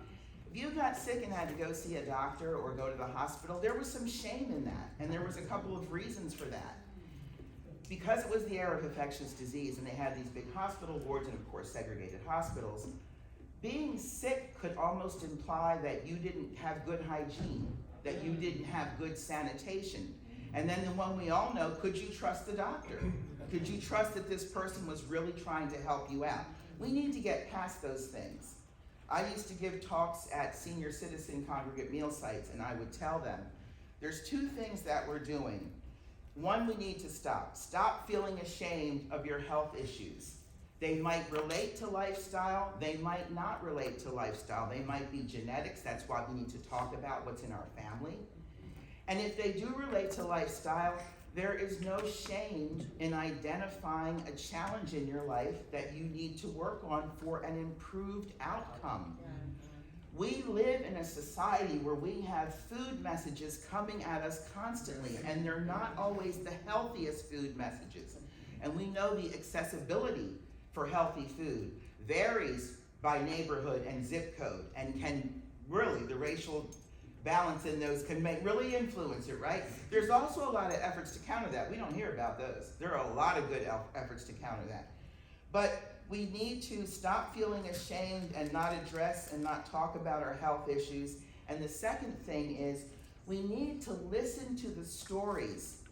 if you got sick and had to go see a doctor or go to the hospital, there was some shame in that. And there was a couple of reasons for that. Because it was the era of infectious disease and they had these big hospital wards and of course segregated hospitals, being sick could almost imply that you didn't have good hygiene, that you didn't have good sanitation. And then the one we all know, could you trust the doctor? Could you trust that this person was really trying to help you out? We need to get past those things. I used to give talks at senior citizen congregate meal sites and I would tell them, there's 2 things that we're doing. One, we need to stop. Stop feeling ashamed of your health issues. They might relate to lifestyle, they might not relate to lifestyle. They might be genetics, that's why we need to talk about what's in our family. And if they do relate to lifestyle, there is no shame in identifying a challenge in your life that you need to work on for an improved outcome. We live in a society where we have food messages coming at us constantly, and they're not always the healthiest food messages. And we know the accessibility for healthy food varies by neighborhood and zip code, and can really, the racial balance in those can really influence it, right? There's also a lot of efforts to counter that. We don't hear about those. There are a lot of good efforts to counter that. But we need to stop feeling ashamed and not address and not talk about our health issues. And the second thing is we need to listen to the stories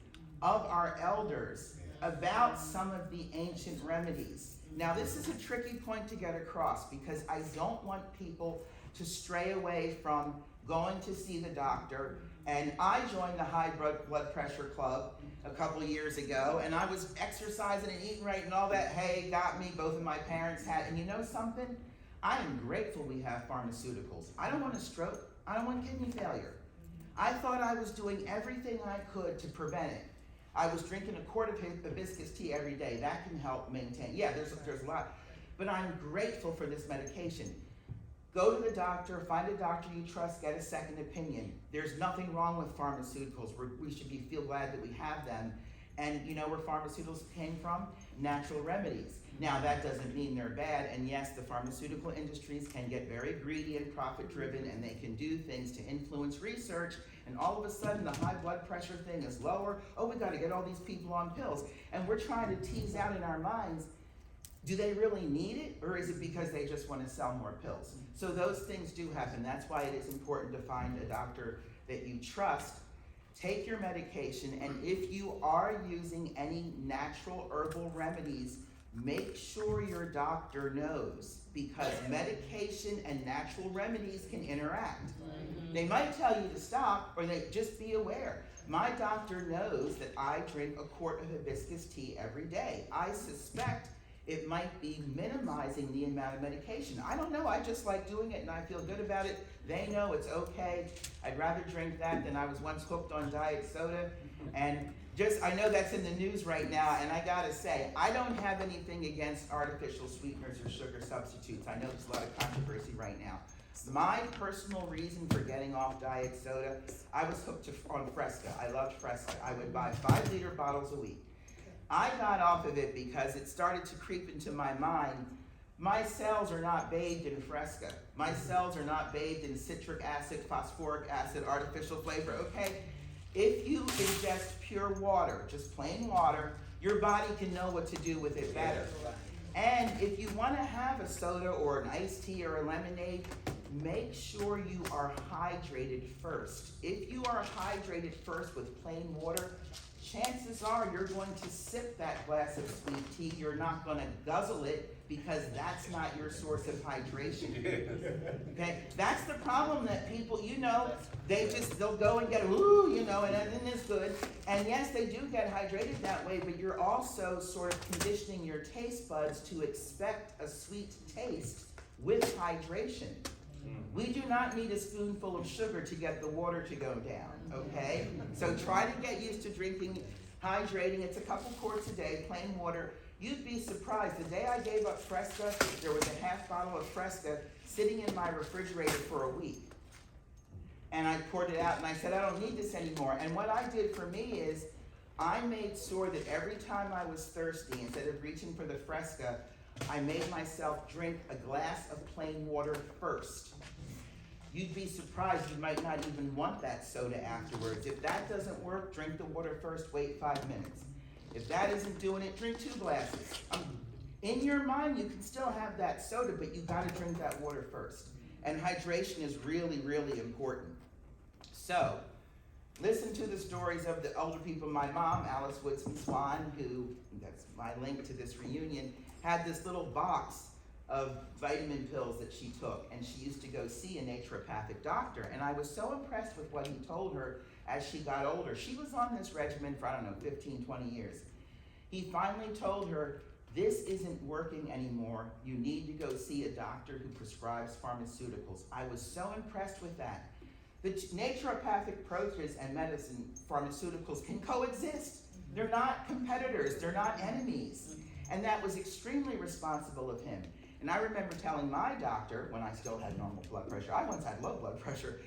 of our elders about some of the ancient remedies. Now, this is a tricky point to get across because I don't want people to stray away from going to see the doctor. And I joined the high blood pressure club a couple of years ago, and I was exercising and eating right and all that. Hey, got me, both of my parents had, and you know something? I am grateful we have pharmaceuticals. I don't want a stroke. I don't want kidney failure. I thought I was doing everything I could to prevent it. I was drinking a quart of hibiscus tea every day. That can help maintain. Yeah, there's a lot. But I'm grateful for this medication. Go to the doctor, find a doctor you trust, get a second opinion. There's nothing wrong with pharmaceuticals. We should feel glad that we have them. And you know where pharmaceuticals came from? Natural remedies. Now that doesn't mean they're bad, and yes, the pharmaceutical industries can get very greedy and profit driven, and they can do things to influence research, and all of a sudden the high blood pressure thing is lower. Oh, we gotta get all these people on pills. And we're trying to tease out in our minds, do they really need it, or is it because they just want to sell more pills? So those things do happen. That's why it is important to find a doctor that you trust. Take your medication, and if you are using any natural herbal remedies, make sure your doctor knows, because medication and natural remedies can interact. They might tell you to stop, or they just be aware. My doctor knows that I drink a quart of hibiscus tea every day. I suspect it might be minimizing the amount of medication. I don't know, I just like doing it and I feel good about it. They know it's okay. I'd rather drink that than I was once hooked on diet soda. And I know that's in the news right now, and I gotta say, I don't have anything against artificial sweeteners or sugar substitutes. I know there's a lot of controversy right now. My personal reason for getting off diet soda, I was hooked on Fresca. I loved Fresca. I would buy 5-liter bottles a week. I got off of it because it started to creep into my mind. My cells are not bathed in Fresca. My cells are not bathed in citric acid, phosphoric acid, artificial flavor, okay? If you ingest pure water, just plain water, your body can know what to do with it better. And if you want to have a soda or an iced tea or a lemonade, make sure you are hydrated first. If you are hydrated first with plain water, chances are you're going to sip that glass of sweet tea. You're not going to guzzle it, because that's not your source of hydration. Okay? That's the problem that people, they'll go and get, and then it's good. And yes, they do get hydrated that way, but you're also sort of conditioning your taste buds to expect a sweet taste with hydration. We do not need a spoonful of sugar to get the water to go down, okay? So try to get used to drinking, hydrating. It's a couple quarts a day, plain water. You'd be surprised. The day I gave up Fresca, there was a half bottle of Fresca sitting in my refrigerator for a week. And I poured it out and I said, I don't need this anymore. And what I did for me is I made sure that every time I was thirsty, instead of reaching for the Fresca, I made myself drink a glass of plain water first. You'd be surprised, you might not even want that soda afterwards. If that doesn't work, drink the water first, wait 5 minutes. If that isn't doing it, drink 2 glasses. In your mind, you can still have that soda, but you gotta drink that water first. And hydration is really, really important. So, listen to the stories of the older people. My mom, Alice Woodson Swan, who, that's my link to this reunion, had this little box of vitamin pills that she took, and she used to go see a naturopathic doctor. And I was so impressed with what he told her as she got older. She was on this regimen for, 15, 20 years. He finally told her, this isn't working anymore. You need to go see a doctor who prescribes pharmaceuticals. I was so impressed with that. The naturopathic approaches and medicine, pharmaceuticals can coexist. They're not competitors, they're not enemies. And that was extremely responsible of him. And I remember telling my doctor, when I still had normal blood pressure, I once had low blood pressure,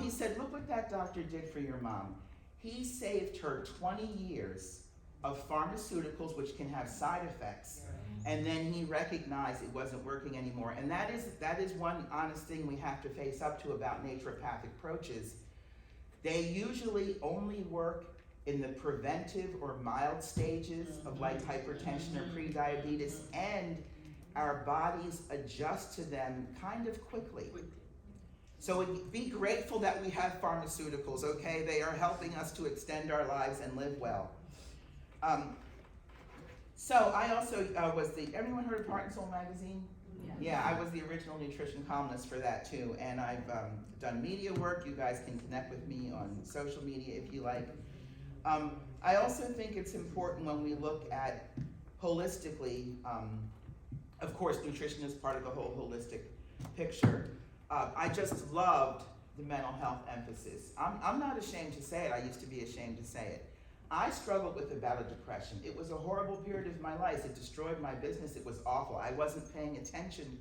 he said, look what that doctor did for your mom. He saved her 20 years of pharmaceuticals which can have side effects, and then he recognized it wasn't working anymore. And that is one honest thing we have to face up to about naturopathic approaches. They usually only work in the preventive or mild stages of like hypertension or prediabetes, and our bodies adjust to them kind of quickly. So be grateful that we have pharmaceuticals, okay? They are helping us to extend our lives and live well. So I also everyone heard of Heart and Soul magazine? Yeah, I was the original nutrition columnist for that too, and I've done media work. You guys can connect with me on social media if you like. I also think it's important when we look at holistically, of course nutrition is part of the whole holistic picture. I just loved the mental health emphasis. I'm not ashamed to say it. I used to be ashamed to say it. I struggled with a bout of depression. It was a horrible period of my life. It destroyed my business. It was awful. I wasn't paying attention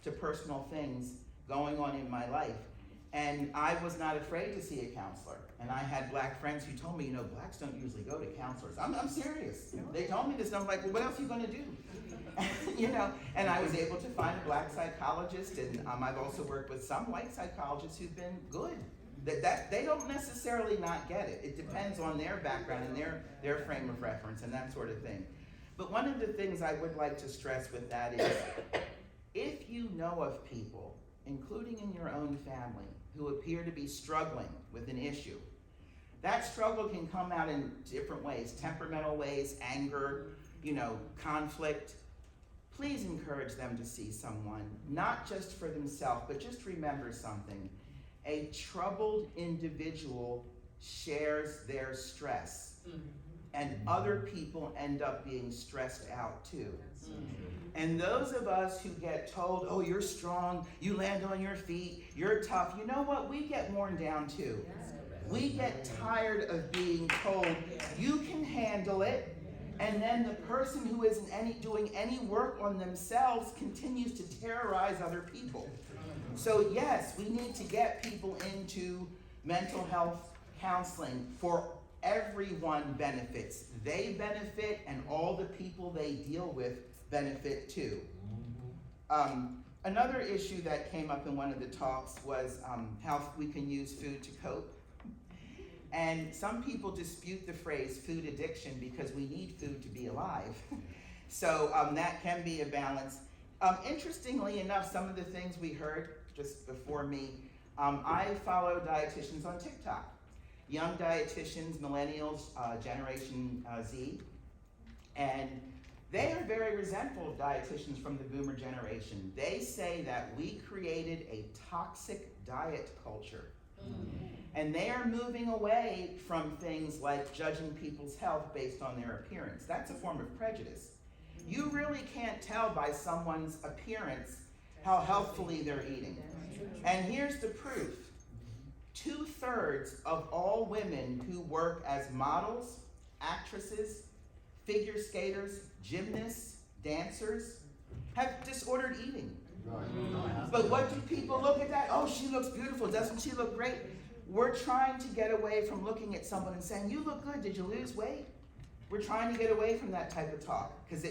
to personal things going on in my life. And I was not afraid to see a counselor. And I had black friends who told me, you know, blacks don't usually go to counselors. I'm serious. They told me this, and I'm like, well, what else are you gonna do? You know, and I was able to find a black psychologist, and I've also worked with some white psychologists who've been good. That they don't necessarily not get it. It depends on their background and their frame of reference and that sort of thing. But one of the things I would like to stress with that is, if you know of people, including in your own family, who appear to be struggling with an issue, that struggle can come out in different ways, temperamental ways, anger, you know, conflict. Please encourage them to see someone, not just for themselves, but just remember something. A troubled individual shares their stress, and other people end up being stressed out too. And those of us who get told, oh, you're strong, you land on your feet, you're tough, you know what? We get worn down too. We get tired of being told, you can handle it, and then the person who isn't doing any work on themselves continues to terrorize other people. So yes, we need to get people into mental health counseling. For everyone benefits. They benefit, and all the people they deal with benefit too. Another issue that came up in one of the talks was how we can use food to cope. And some people dispute the phrase food addiction because we need food to be alive. So that can be a balance. Interestingly enough, some of the things we heard just before me, I follow dietitians on TikTok. Young dietitians, millennials, Generation Z, and they are very resentful of dietitians from the boomer generation. They say that we created a toxic diet culture. And they are moving away from things like judging people's health based on their appearance. That's a form of prejudice. You really can't tell by someone's appearance how healthfully they're eating. And here's the proof. 2/3 of all women who work as models, actresses, figure skaters, gymnasts, dancers have disordered eating. But what do people look at that? Oh, she looks beautiful. Doesn't she look great? We're trying to get away from looking at someone and saying, you look good. Did you lose weight? We're trying to get away from that type of talk because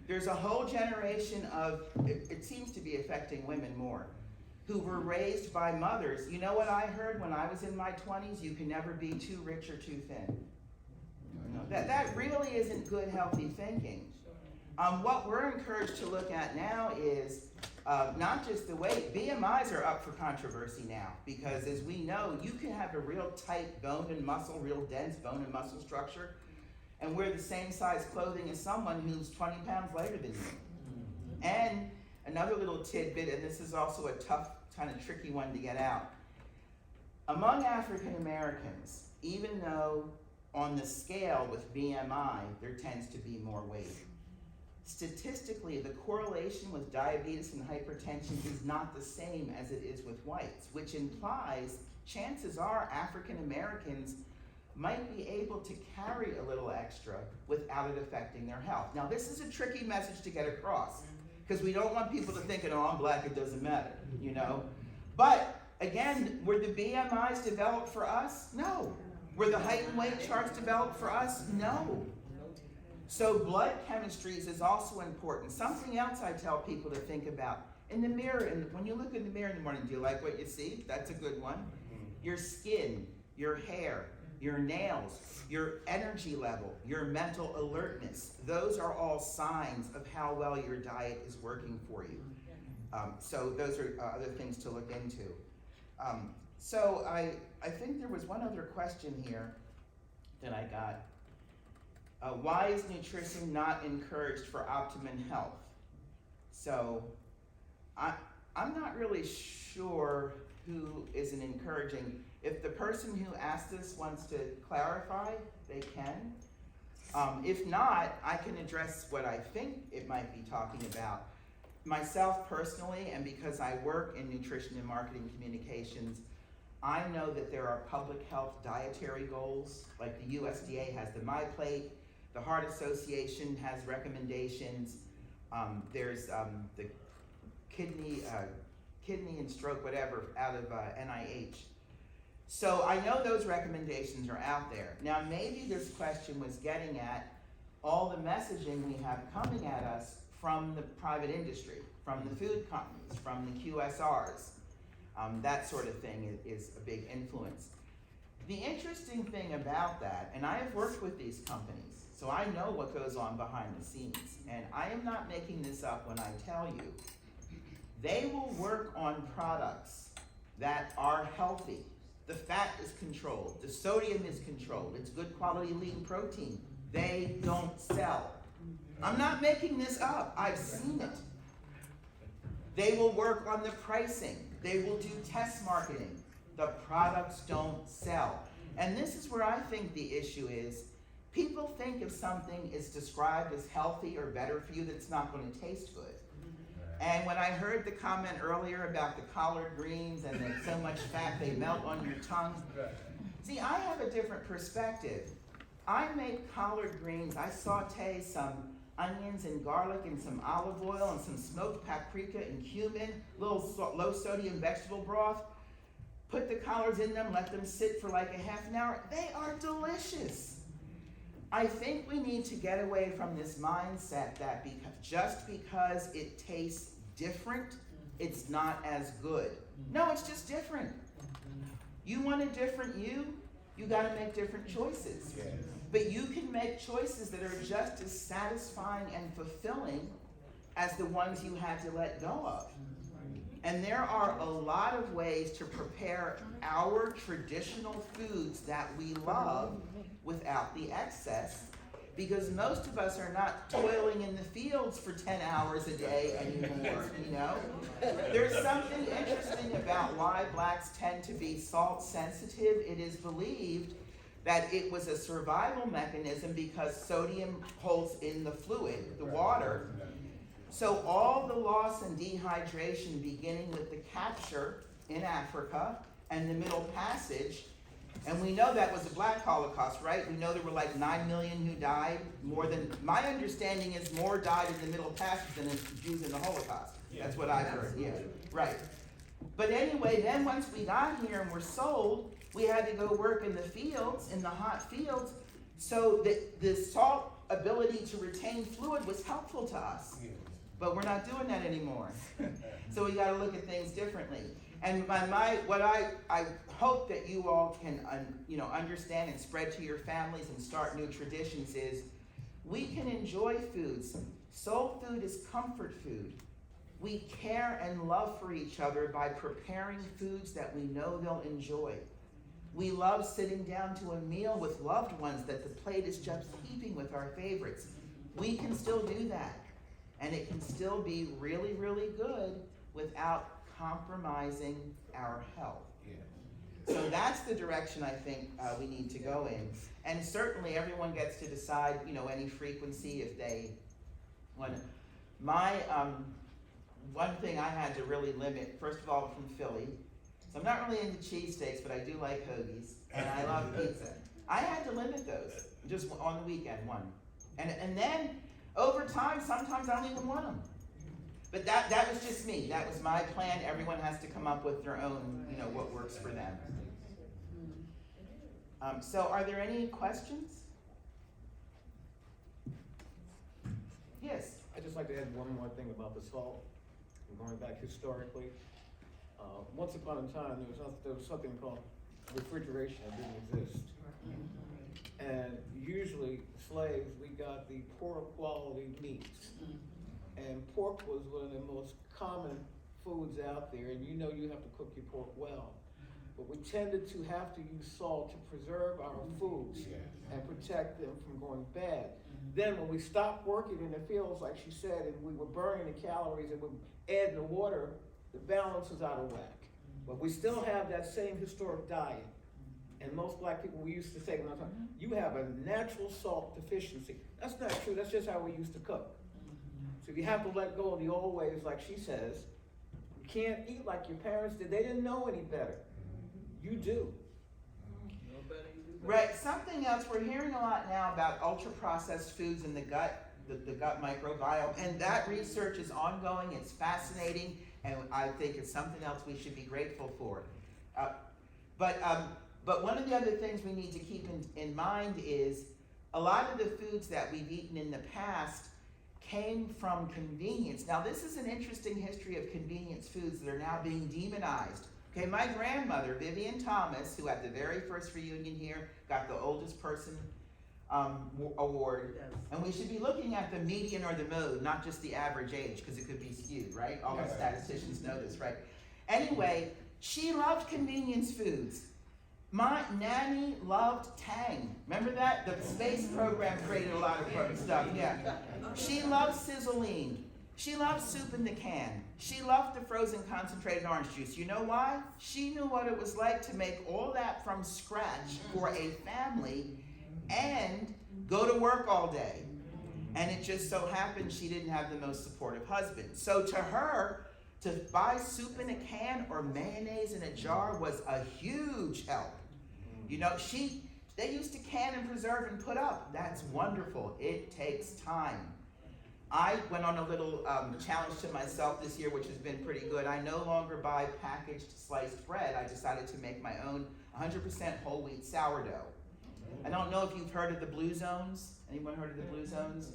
there's a whole generation of, it seems to be affecting women more, who were raised by mothers. You know what I heard when I was in my 20s? You can never be too rich or too thin. That really isn't good, healthy thinking. What we're encouraged to look at now is not just the weight. BMIs are up for controversy now because, as we know, you can have a real tight bone and muscle, real dense bone and muscle structure, and wear the same size clothing as someone who's 20 pounds lighter than you. And another little tidbit, and this is also a tough, kind of tricky one to get out. Among African Americans, even though on the scale with BMI, there tends to be more weight, statistically, the correlation with diabetes and hypertension is not the same as it is with whites, which implies chances are African Americans might be able to carry a little extra without it affecting their health. Now, this is a tricky message to get across Because we don't want people to think, oh, I'm black, it doesn't matter, you know? But again, were the BMIs developed for us? No. Were the height and weight charts developed for us? No. So blood chemistries is also important. Something else I tell people to think about. In the mirror, and when you look in the mirror in the morning, do you like what you see? That's a good one. Your skin, your hair, your nails, your energy level, your mental alertness, those are all signs of how well your diet is working for you. So those are other things to look into. So I think there was one other question here that I got. Why is nutrition not encouraged for optimum health? So I'm not really sure who isn't encouraging. If the person who asked this wants to clarify, they can. If not, I can address what I think it might be talking about. Myself personally, and because I work in nutrition and marketing communications, I know that there are public health dietary goals, like the USDA has the MyPlate, the Heart Association has recommendations, there's the kidney and stroke, whatever, out of NIH. So I know those recommendations are out there. Now maybe this question was getting at all the messaging we have coming at us from the private industry, from the food companies, from the QSRs. That sort of thing is a big influence. The interesting thing about that, and I have worked with these companies, so I know what goes on behind the scenes, and I am not making this up when I tell you, they will work on products that are healthy. The fat is controlled, the sodium is controlled, it's good quality lean protein. They don't sell. I'm not making this up, I've seen it. They will work on the pricing. They will do test marketing. The products don't sell. And this is where I think the issue is. People think if something is described as healthy or better for you, that it's not going to taste good. And when I heard the comment earlier about the collard greens and that so much fat they melt on your tongue, see, I have a different perspective. I make collard greens, I saute some onions and garlic and some olive oil and some smoked paprika and cumin, little low sodium vegetable broth, put the collards in them, let them sit for like a half an hour. They are delicious. I think we need to get away from this mindset that just because it tastes different, it's not as good. No, it's just different. You want a different you gotta make different choices. Yes. But you can make choices that are just as satisfying and fulfilling as the ones you had to let go of. And there are a lot of ways to prepare our traditional foods that we love without the excess, because most of us are not toiling in the fields for 10 hours a day anymore, you know? There's something interesting about why blacks tend to be salt sensitive. It is believed that it was a survival mechanism because sodium holds in the fluid, the water. So all the loss and dehydration beginning with the capture in Africa and the Middle Passage, and we know that was a black Holocaust, right? We know there were like 9 million who died, my understanding is more died in the Middle Passage than in Jews in the Holocaust. That's what I've heard, yeah, right. But anyway, then once we got here and were sold, we had to go work in the fields, in the hot fields, so the salt ability to retain fluid was helpful to us. But we're not doing that anymore. So we gotta look at things differently. And what I hope that you all can understand and spread to your families and start new traditions is, we can enjoy foods. Soul food is comfort food. We care and love for each other by preparing foods that we know they'll enjoy. We love sitting down to a meal with loved ones that the plate is just heaping with our favorites. We can still do that. And it can still be really, really good without compromising our health. So that's the direction I think we need to go in. And certainly everyone gets to decide, any frequency if they want to. One thing I had to really limit, first of all, from Philly, so I'm not really into cheesesteaks, but I do like hoagies, and I love pizza. I had to limit those, just on the weekend, one. And then, over time, sometimes I don't even want them. But that was just me, that was my plan, everyone has to come up with their own, you know, what works for them. So are there any questions? Yes? I'd just like to add one more thing about the salt, and going back historically. Once upon a time, there was something called refrigeration that didn't exist. And usually, slaves, we got the poor quality meats. And pork was one of the most common foods out there, and you know you have to cook your pork well. But we tended to have to use salt to preserve our foods and protect them from going bad. Then when we stopped working in the fields, like she said, and we were burning the calories and we were adding the water, the balance was out of whack. But we still have that same historic diet. And most black people, we used to say, when I was talking, you have a natural salt deficiency. That's not true, that's just how we used to cook. So you have to let go of the old ways, like she says. You can't eat like your parents did, they didn't know any better. You do. Right, something else, we're hearing a lot now about ultra-processed foods in the gut, the gut microbiome, and that research is ongoing, it's fascinating, and I think it's something else we should be grateful for. But one of the other things we need to keep in mind is a lot of the foods that we've eaten in the past came from convenience. Now this is an interesting history of convenience foods that are now being demonized. Okay, my grandmother, Vivian Thomas, who at the very first reunion here got the oldest person award, and we should be looking at the median or the mode, not just the average age, because it could be skewed, right? All the statisticians know this, right? Anyway, she loved convenience foods. My nanny loved Tang. Remember that? The space program created a lot of stuff, yeah. She loved Sizzling. She loved soup in the can. She loved the frozen concentrated orange juice. You know why? She knew what it was like to make all that from scratch for a family and go to work all day. And it just so happened she didn't have the most supportive husband. So to her, to buy soup in a can or mayonnaise in a jar was a huge help. You know, they used to can and preserve and put up. That's wonderful. It takes time. I went on a little challenge to myself this year, which has been pretty good. I no longer buy packaged sliced bread. I decided to make my own 100% whole wheat sourdough. I don't know if you've heard of the Blue Zones. Anyone heard of the Blue Zones?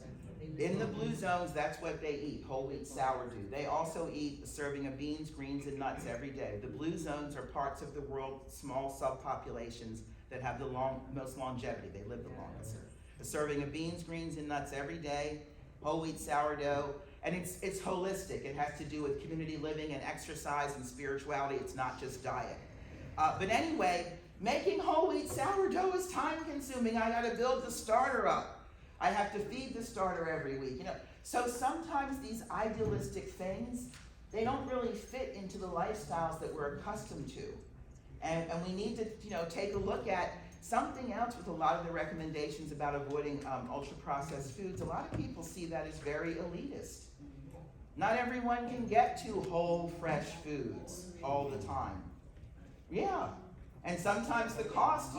In the Blue Zones, that's what they eat, whole wheat sourdough. They also eat a serving of beans, greens, and nuts every day. The Blue Zones are parts of the world, small subpopulations that have the most longevity. They live the longest. A serving of beans, greens, and nuts every day, whole wheat sourdough, and it's holistic. It has to do with community living and exercise and spirituality. It's not just diet. But anyway, making whole wheat sourdough is time consuming. I gotta build the starter up. I have to feed the starter every week, you know. So sometimes these idealistic things, they don't really fit into the lifestyles that we're accustomed to. And we need to, you know, take a look at something else with a lot of the recommendations about avoiding ultra-processed foods. A lot of people see that as very elitist. Not everyone can get to whole, fresh foods all the time. Yeah. And sometimes the cost,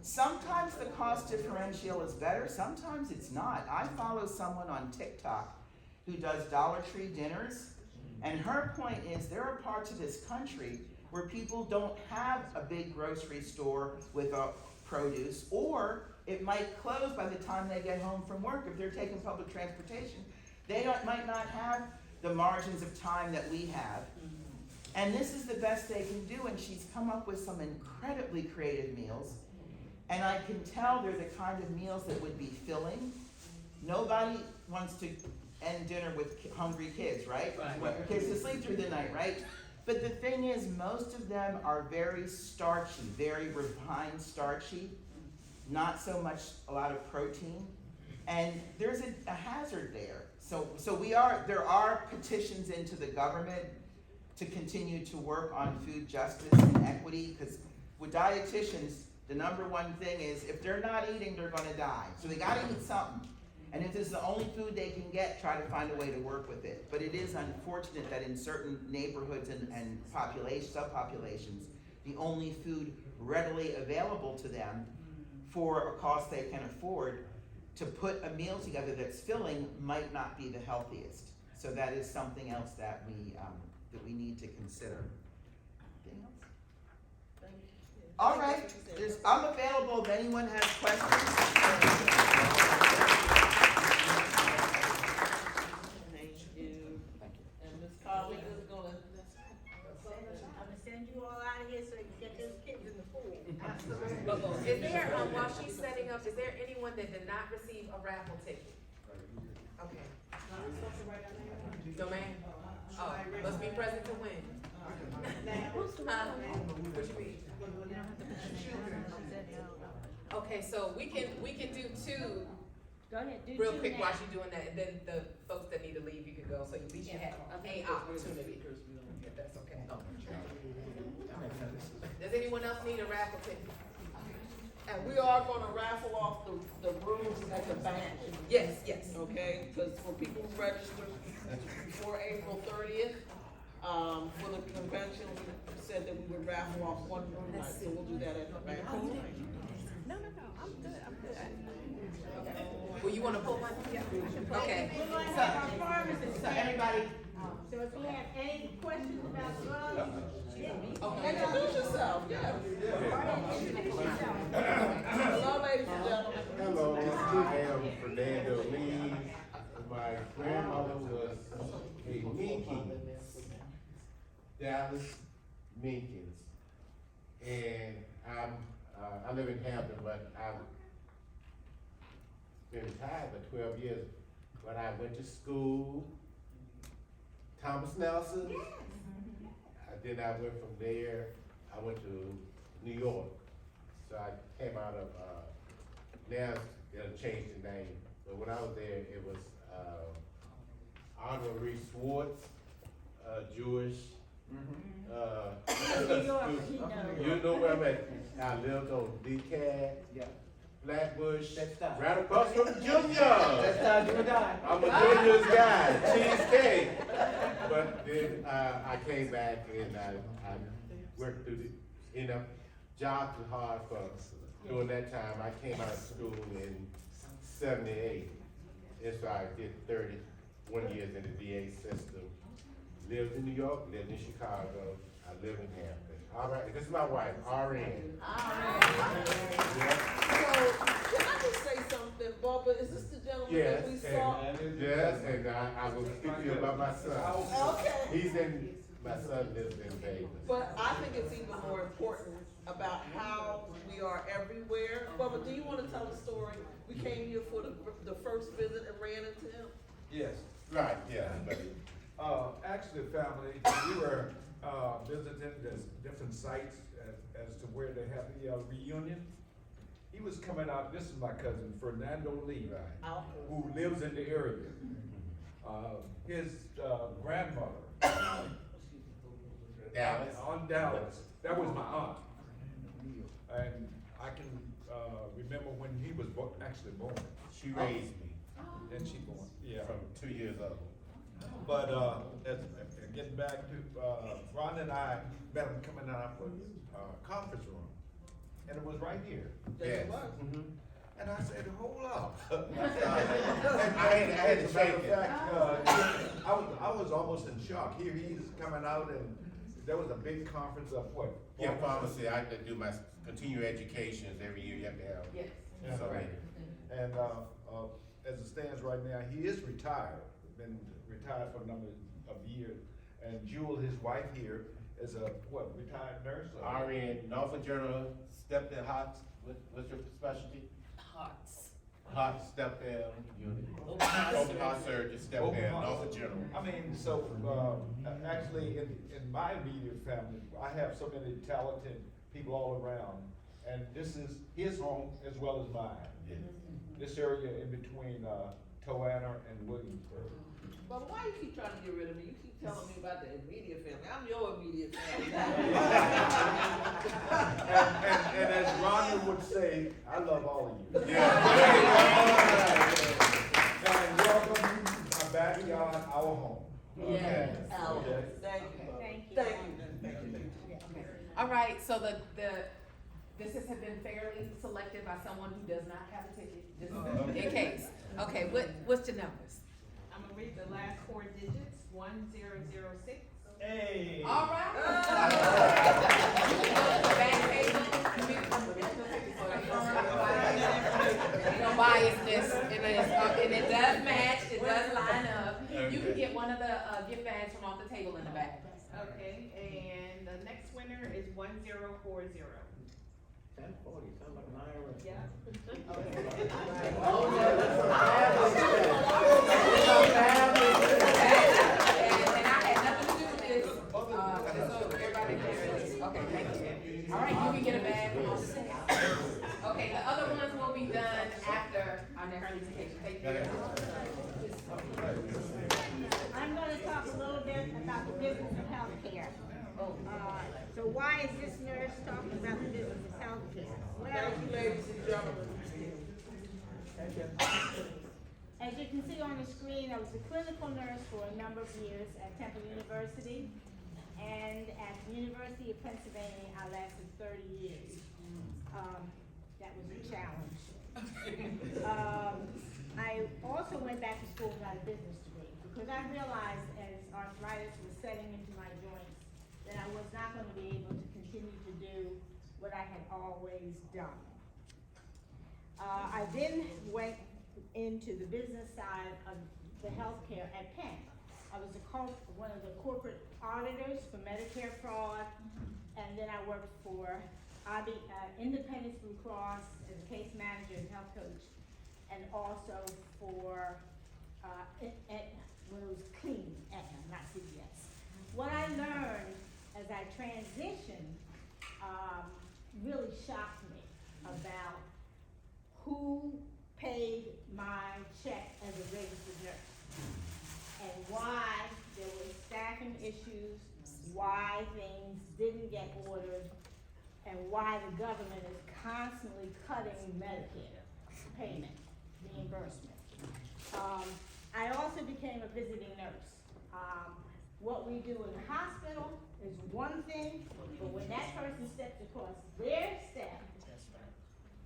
sometimes the cost differential is better, sometimes it's not. I follow someone on TikTok who does Dollar Tree dinners, and her point is there are parts of this country where people don't have a big grocery store with produce, or it might close by the time they get home from work. If they're taking public transportation, they might not have the margins of time that we have. And this is the best they can do, and she's come up with some incredibly creative meals. And I can tell they're the kind of meals that would be filling. Nobody wants to end dinner with hungry kids, right? You want your kids to sleep through the night, right? But the thing is, most of them are very starchy, very refined starchy, not so much a lot of protein. And there's a hazard there. So there are petitions into the government to continue to work on food justice and equity, because with dietitians, the number one thing is if they're not eating, they're gonna die. So they gotta eat something. And if this is the only food they can get, try to find a way to work with it. But it is unfortunate that in certain neighborhoods and subpopulations, the only food readily available to them for a cost they can afford to put a meal together that's filling might not be the healthiest. So that is something else that we need to consider. Anything else? Thank you. All right, I'm available if anyone has questions. Thank you. And Ms. Carly is gonna. I'm gonna send you all out of here so you can get those kids in the pool. Is there, while she's setting up, is there anyone that did not receive a raffle ticket? Okay. No, ma'am? Oh, must be present to win. What you mean? Okay, so we can do two Go ahead, do real two quick now. while she's doing that, and then the folks that need to leave, you can go, so at least you have a opportunity, if that's okay. Does anyone else need a raffle ticket? And we are gonna raffle off the rooms at the bank. Yes, yes. Okay, because for people who register before April 30th, for the convention, we said that we would raffle off one room night, so we'll do that at the bank. No, I'm good. Well, you wanna pull one? Yeah. Okay. We're gonna have our pharmacist. So everybody, So if you have any questions about drugs, Introduce yourself, yes. Hello, ladies and gentlemen. Hello, I am Fernando Lee. My grandmother was a Minkins, Dallas Minkins. And I live in Hampton, but I've been retired for 12 years. But I went to school, Thomas Nelson. Then I went from there, I went to New York. So I came out of, now they'll change the name, but when I was there, it was Honorary Swartz, Jewish. You know where I'm at. I lived on DeKalb, Yeah. Flatbush, That's that. right across from Junior. That's do or die. I'm a Junior's guy, cheesecake. But then I came back and I worked through jobs were hard for during that time. I came out of school in '78. And so I did 31 years in the VA system. Lived in New York, lived in Chicago, I live in Hampton. All right, this is my wife, RN. So, can I just say something, Bubba? Is this the gentleman Yes, that we saw? and I will speak to you about my son. Okay. My son lives in Vegas. But I think it's even more important about how we are everywhere. Bubba, do you want to tell the story? We came here for the first visit and ran into him. Yes, Right, yeah, but actually, family, we were, visiting the different sites as to where they have the, reunion. He was coming out, this is my cousin, Fernando Lee, right. who lives in the area. His, grandmother, Dallas. on Dallas, that was my aunt. And I can, remember when he was actually born, She raised me and she born, yeah. from 2 years old. But, getting back to, Ron and I met him coming out of a conference room, and it was right here. There Yes. he was. Mhm. And I said, hold up. I had to As a shake matter of it. fact, I was almost in shock. Here he is coming out, and there was a big conference of what? Yeah, pharmacy, I do my continuing educations every year, you have to have. Yes. Yeah. So, And, as it stands right now, he is retired, been retired for a number of years. And Jewel, his wife here, is a, retired nurse? or- RN, Norfolk Journal, step down, what's your specialty? Hearts. Hot step down unit. Open heart Open heart surgery, step Open down, heart. Norfolk Journal. I mean, so, actually, in my immediate family, I have so many talented people all around. And this is his home as well as mine. Yeah. This area in between, Toanna and Williamsburg. But why you keep trying to get rid of me? You keep telling me about the immediate family. I'm your immediate family. And as Rhonda would say, I love all of you. Yeah. And welcome to our backyard, our home. Yes. Al, Okay. thank you. Thank you. Thank you. All right, so this has been fairly selected by someone who does not have a ticket, just in case. Okay, what's your numbers? I'm gonna read the last four digits, 1006. Hey. All right. You can go to the back table. Ain't no biasness in this, and it does match, it does line up. You can get one of the, gift bags from off the table in the back. Okay, and the next winner is 1040. 1040, sounds like an IRS. Yeah. And I had nothing to do with this, just so everybody can hear this. Okay, thank you. All right, you can get a bag from off the table. Okay, the other ones will be done after our next presentation. Thank you. I'm gonna talk a little bit about the business of healthcare. So why is this nurse talking about the business of healthcare? Well, Thank you, ladies and gentlemen. as you can see on the screen, I was a clinical nurse for a number of years at Temple University. And at the University of Pennsylvania, I lasted 30 years. That was a challenge. I also went back to school and got a business degree because I realized as arthritis was setting into my joints that I was not going to be able to continue to do what I had always done. I then went into the business side of the healthcare at Penn. I was one of the corporate auditors for Medicare fraud, and then I worked for Independence Blue Cross as a case manager and health coach, and also for when it was clean, Aetna, not CVS. What I learned as I transitioned really shocked me about who paid my check as a registered nurse and why there were staffing issues, why things didn't get ordered, and why the government is constantly cutting Medicare payment, reimbursement. I also became a visiting nurse. What we do in the hospital is one thing, but when that person steps across their step,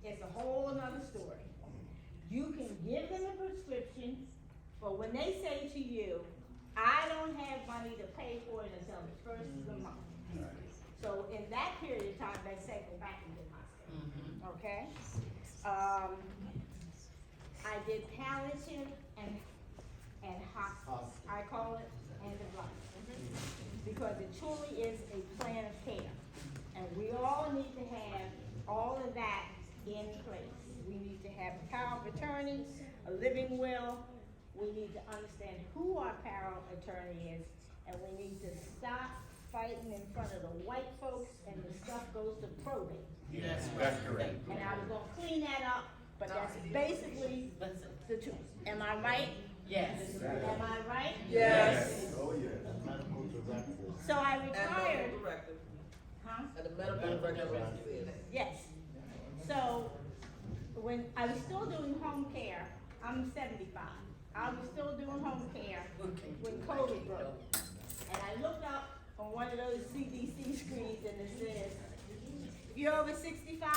it's a whole another story. You can give them a prescription, but when they say to you, I don't have money to pay for it until the first of the month. So in that period of time, they say, go back into the hospital, okay? I did palliative and hospice. I call it end of life. Because it truly is a plan of care. And we all need to have all of that in place. We need to have a power of attorney, a living will. We need to understand who our power of attorney is, and we need to stop fighting in front of the white folks and the stuff goes to probate. Yes, that's correct. And I was gonna clean that up, but that's basically the truth. Am I right? Yes. Am I right? Yes. Oh, yes. So I And retired, medical director, huh? and the medical director said. Yes. So, when I was still doing home care, I'm 75. I was still doing home care when COVID broke. And I looked up on one of those CDC screens and it says, if you're over 65,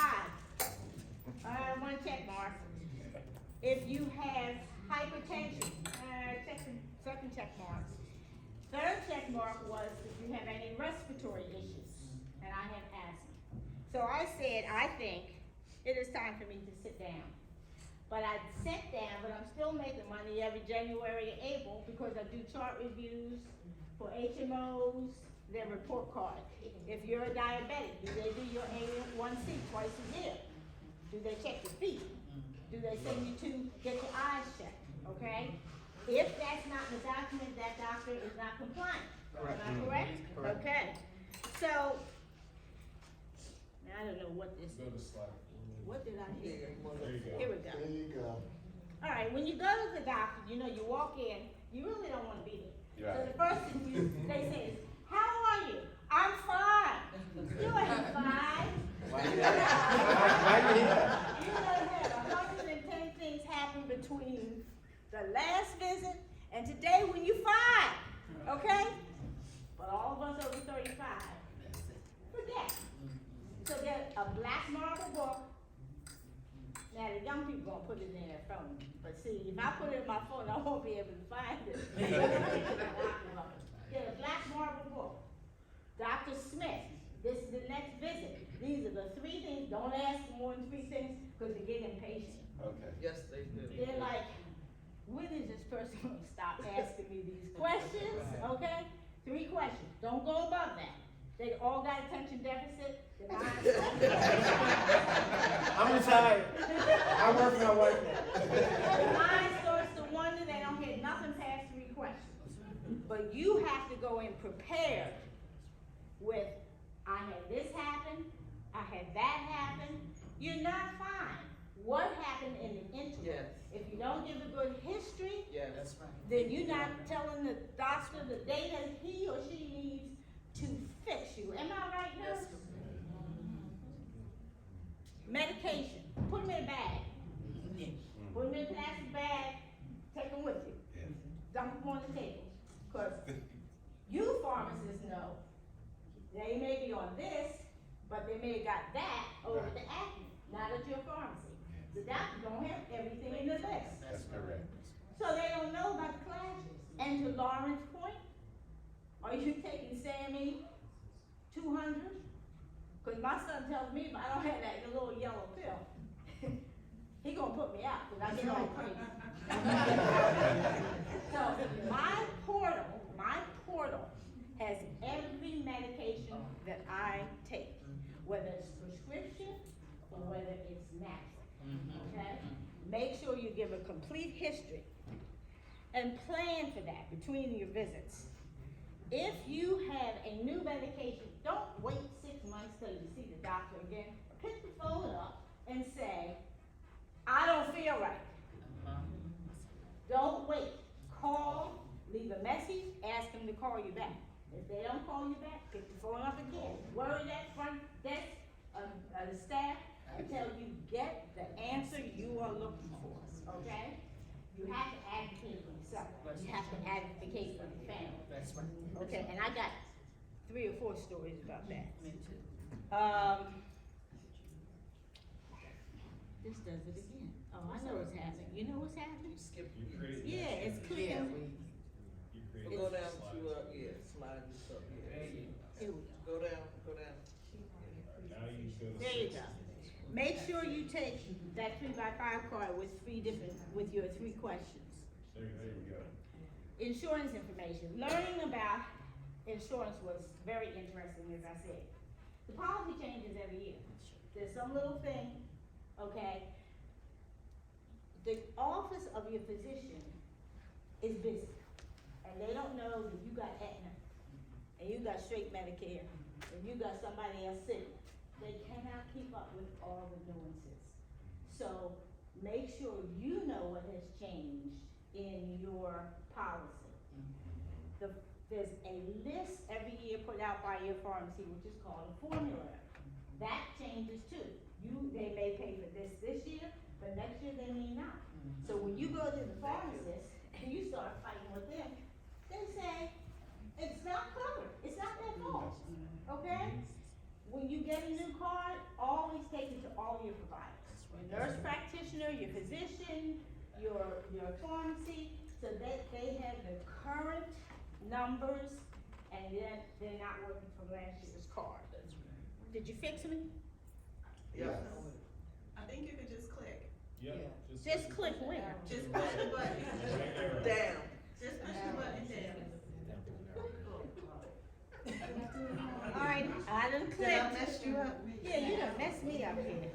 one check mark. If you have hypertension, second check mark. Third check mark was if you have any respiratory issues, and I have asthma. So I said, I think it is time for me to sit down. But I sat down, but I'm still making money every January and April because I do chart reviews for HMOs, their report card. If you're a diabetic, do they do your A1C twice a year? Do they check your feet? Do they send you to get your eyes checked, okay? If that's not in the document, that doctor is not compliant. Am I correct? Correct. Okay. So, I don't know what this is. What did I hear? Here we go. There you go. All right, when you go to the doctor, you know, you walk in, you really don't want to be there. So Right. the first thing they say is, how are you? I'm fine. You ain't fine. You done had 110 things happen between the last visit and today when you fine, okay? But all of us over 35, forget. So get a black marble book Now, the young people gonna put it in their phone, but see, if I put it in my phone, I won't be able to find it. Get a black marble book. Dr. Smith, this is the next visit. These are the 3 things, don't ask more than 3 things, because they get impatient. Okay. Yes, they do. They're like, when is this person gonna stop asking me these questions, okay? 3 questions, don't go above that. They all got attention deficit, their minds I'm retired. I work for my wife now. their mind starts to wander, they don't get nothing past 3 questions. But you have to go in prepared with, I had this happen, I had that happen. You're not fine. What happened in the interim? Yes. If you don't give a good history, Yes. then you're not telling the doctor the data he or she needs to fix you. Am I right, nurse? Medication, put them in a bag. Put them in a plastic bag, take them with you. Dump them on the table. Cause you pharmacists know, they may be on this, but they may have got that over the acne, not at your pharmacy. The doctor don't have everything in the list. That's correct. So they don't know about the classes. And to Lauren's point, are you taking Sammy 200? Cause my son tells me if I don't have that little yellow pill, he gonna put me out, cause I get all crazy. So my portal has every medication that I take, whether it's prescription or whether it's natural, okay? Make sure you give a complete history and plan for that between your visits. If you have a new medication, don't wait 6 months till you see the doctor again. Pick the phone up and say, I don't feel right. Don't wait. Call, leave a message, ask them to call you back. If they don't call you back, pick the phone up again. Worry that front desk, the staff, until you get the answer you are looking for, okay? You have to advocate for yourself. You have to advocate for your family. That's right. Okay, and I got 3 or 4 stories about that. Me too. This does it again. Oh, I know what's happening. You know what's happening? Skip. Yeah, it's Yeah, clicking. we'll go down to, slide this up, yeah. Here we go. Go down. There you go. Make sure you take that 3x5 card with your 3 questions. There you go. Insurance information. Learning about insurance was very interesting, as I said. The policy changes every year. There's some little thing, okay? The office of your physician is busy, and they don't know that you got Aetna, and you got straight Medicare, and you got somebody else sick. They cannot keep up with all the nuances. So make sure you know what has changed in your policy. There's a list every year put out by your pharmacy, which is called a formulary. That changes too. They may pay for this year, but next year they may not. So when you go to the pharmacist and you start fighting with them, they say, it's not covered, it's not their fault, okay? When you get a new card, always take it to all your providers. Your nurse practitioner, your physician, your pharmacy, so that they have the current numbers, and then they're not working from last year's card. Did you fix me? Yeah. I think you could just click. Yeah. Just click where? Just push the button. Down. Just push the button down. All right, I done clicked. Did I mess you up? Yeah, you done messed me up here.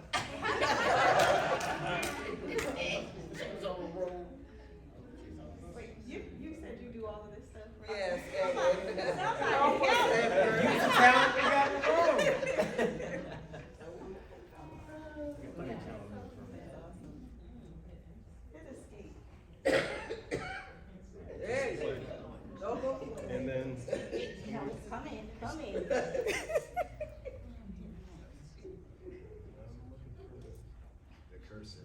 Wait, you said you do all of this stuff, right? Yes, Somebody Almost help me. every- Use the talent we got in the room. Hit escape. There you go. Go. And then, No, come in. The cursor.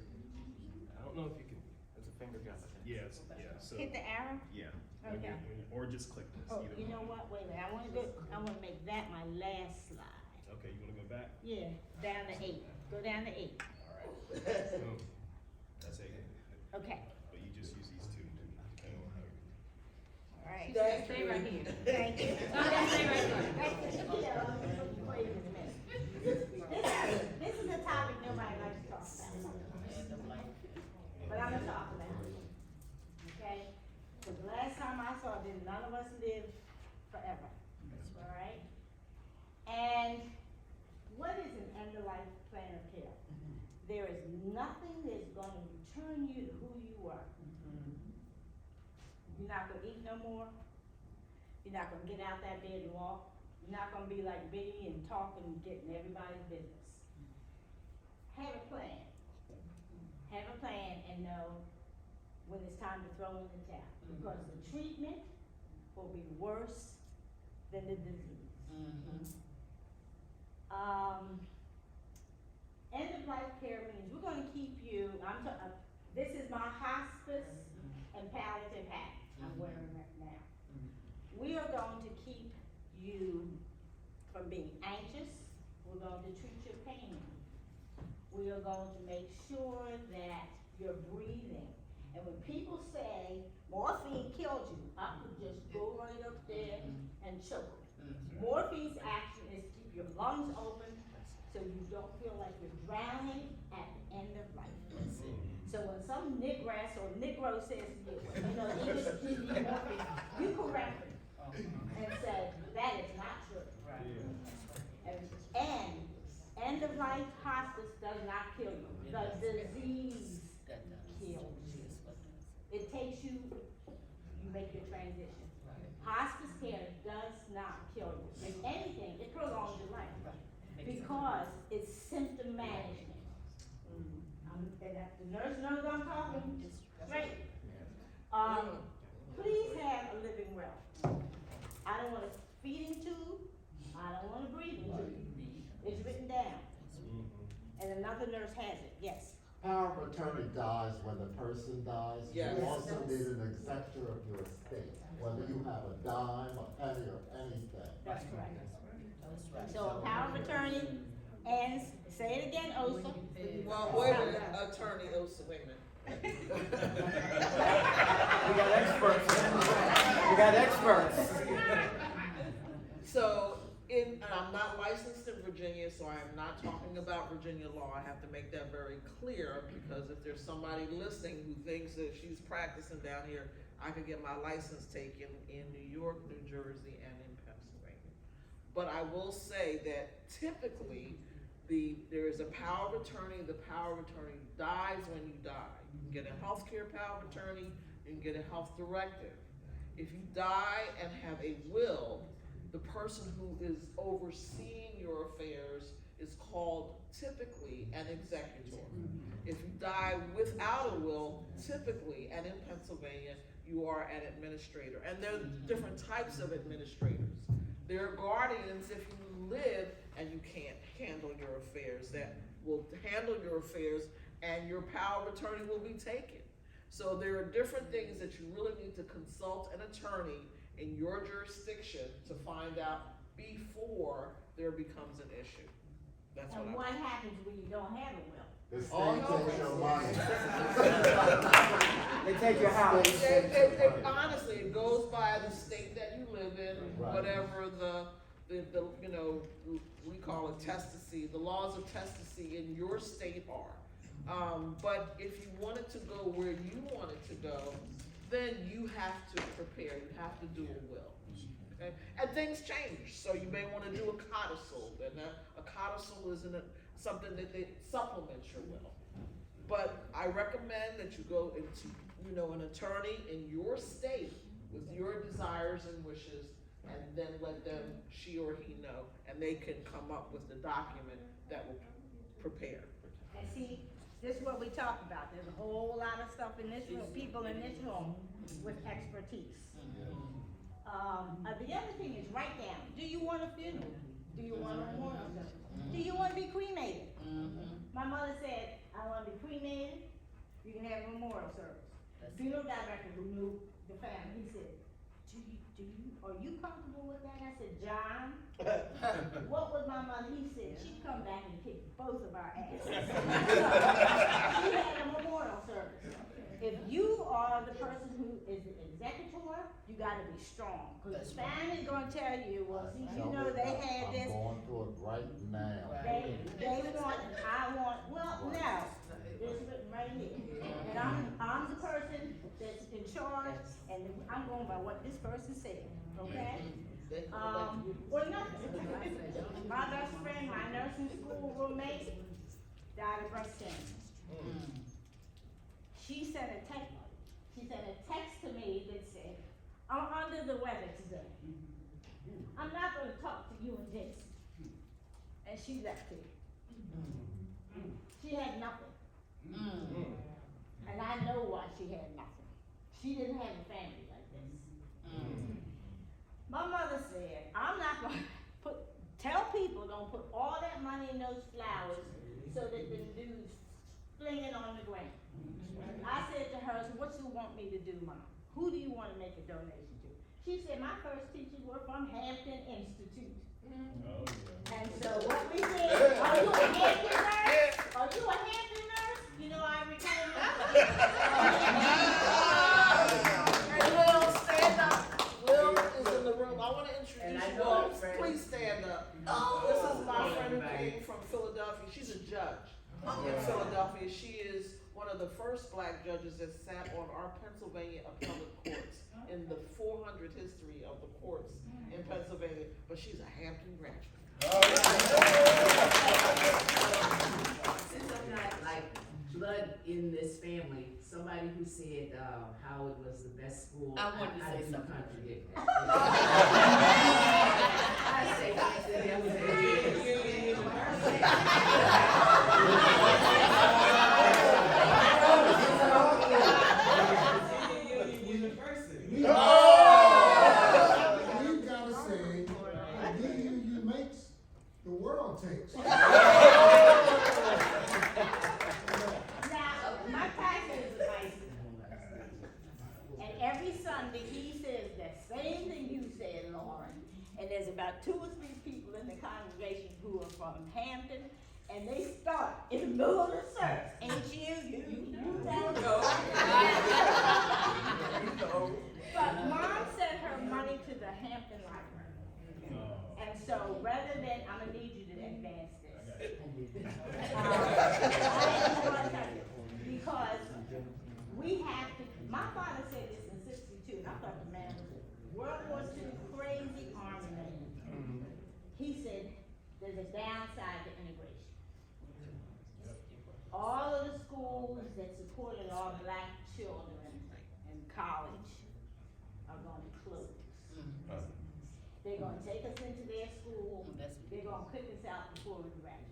I don't know if you can, it's a finger job, I think. Yes, yeah, so, Hit the arrow? yeah. Okay. Or just click this, Oh, either you know one. what, wait a minute, I wanna make that my last slide. Okay, you wanna go back? Yeah, down to 8, go down to 8. Alright. That's it. Okay, But you just use these two, depending on how you. all right. Stay right here. Thank you. Stay right here. This is a topic nobody likes to talk about. But I'm gonna talk about it. Okay? Because the last time I saw this, none of us live forever. All right? And what is an end-of-life plan of care? There is nothing that's gonna return you to who you were. You're not gonna eat no more. You're not gonna get out that bed and walk. You're not gonna be like Biddy and talk and get in everybody's business. Have a plan. Have a plan and know when it's time to throw in the towel. Because the treatment will be worse than the disease. End of life care means we're gonna keep you, this is my hospice and palliative hat I'm wearing right now. We are going to keep you from being anxious. We're going to treat your pain. We are going to make sure that you're breathing. And when people say morphine killed you, I could just go right up there and choke. Morphine's action is to keep your lungs open so you don't feel like you're drowning at the end of life. So when some niggrass or negro says to you, you just need morphine, you correct them and say, that is not true. And end of life hospice does not kill you. The disease kills you. It takes you, you make your transition. Hospice care does not kill you. If anything, it prolongs your life because it's symptom management. And if the nurse knows I'm talking, great. Please have a living will. I don't want a feeding tube. I don't want a breathing tube. It's written down. And another nurse has it, yes. Power of attorney dies when the person dies. Yes. You also need an executor of your estate, whether you have a dime, a penny, or anything. That's correct. So a power of attorney ends, say it again, Osa. Well, wait a minute, Attorney Osa, wait a minute. We got experts. We got experts. So, and I'm not licensed in Virginia, so I am not talking about Virginia law. I have to make that very clear, because if there's somebody listening who thinks that she's practicing down here, I could get my license taken in New York, New Jersey, and in Pennsylvania. But I will say that typically, there is a power of attorney. The power of attorney dies when you die. You can get a healthcare power of attorney, you can get a health directive. If you die and have a will, the person who is overseeing your affairs is called typically an executor. If you die without a will, typically, and in Pennsylvania, you are an administrator. And there are different types of administrators. There are guardians if you live and you can't handle your affairs, that will handle your affairs and your power of attorney will be taken. So there are different things that you really need to consult an attorney in your jurisdiction to find out before there becomes an issue. That's And what happens when you don't have a will? The state takes your money. They take your house. Honestly, it goes by the state that you live in, Right. whatever the we call it testacy, the laws of testacy in your state are. But if you wanted to go where you wanted to go, then you have to prepare, you have to do a will. Okay? And things change, so you may want to do a codicil, and a codicil isn't something that they supplement your will. But I recommend that you go into, an attorney in your state with your desires and wishes, and then let them, she or he know, and they can come up with the document that will prepare. And see, this is what we talk about. There's a whole lot of stuff in this room, people in this room with expertise. The other thing is write down, do you want a funeral? Do you want a memorial service? Do you want to be cremated? My mother said, I want to be cremated, you can have a memorial service. The funeral director who knew the family, he said, are you comfortable with that? I said, John, what was my mother? He said, she'd come back and kick both of our asses. you gotta be strong, cause the family's gonna tell you, well, see, you know, they had this, I'm going through it right now. they want, and I want, well, no, it's written right here. And I'm the person that's in charge, and I'm going by what this person said, okay? Well, nothing. My best friend, my nursing school roommate, died of breast cancer. She sent a text to me that said, I'm under the weather today. I'm not gonna talk to you and Jason. And she left it. She had nothing. And I know why she had nothing. She didn't have a family like this. My mother said, I'm not gonna tell people don't put all that money in those flowers so that the dudes fling it on the ground. I said to her, so what you want me to do, Mom? Who do you want to make a donation to? She said, my first teachers were from Hampton Institute. Oh, yeah. And so what we did, are you a Hampton nurse? Are you a Hampton nurse? You know, I recall And Will, stand up. Will is in the room. I wanna introduce you all. Please stand up. This is my friend who came from Philadelphia. She's a judge in Philadelphia. She is one of the first black judges that sat on our Pennsylvania appellate courts in the 400 history of the courts in Pennsylvania, but she's a Hampton graduate. Since I'm not like blood in this family, somebody who said Howard was the best school. I wanted to say do something. contradict that. I say Hampton You gotta say, you makes the world takes. Now, my pastor is a vice. And every Sunday, he says the same thing you said, Lauren. And there's about 2 or 3 people in the congregation who are from Hampton, and they start in the middle of the service. Ain't you tell them. But Mom sent her money to the Hampton Library. And so rather than, I'm gonna need you to advance this. Because we have to, my father said this in '62, and I thought the man was a World War II crazy army man. He said, there's a downside to integration. All of the schools that supported all black children in college are gonna close. They're gonna take us into their school, they're gonna kick us out before we graduate.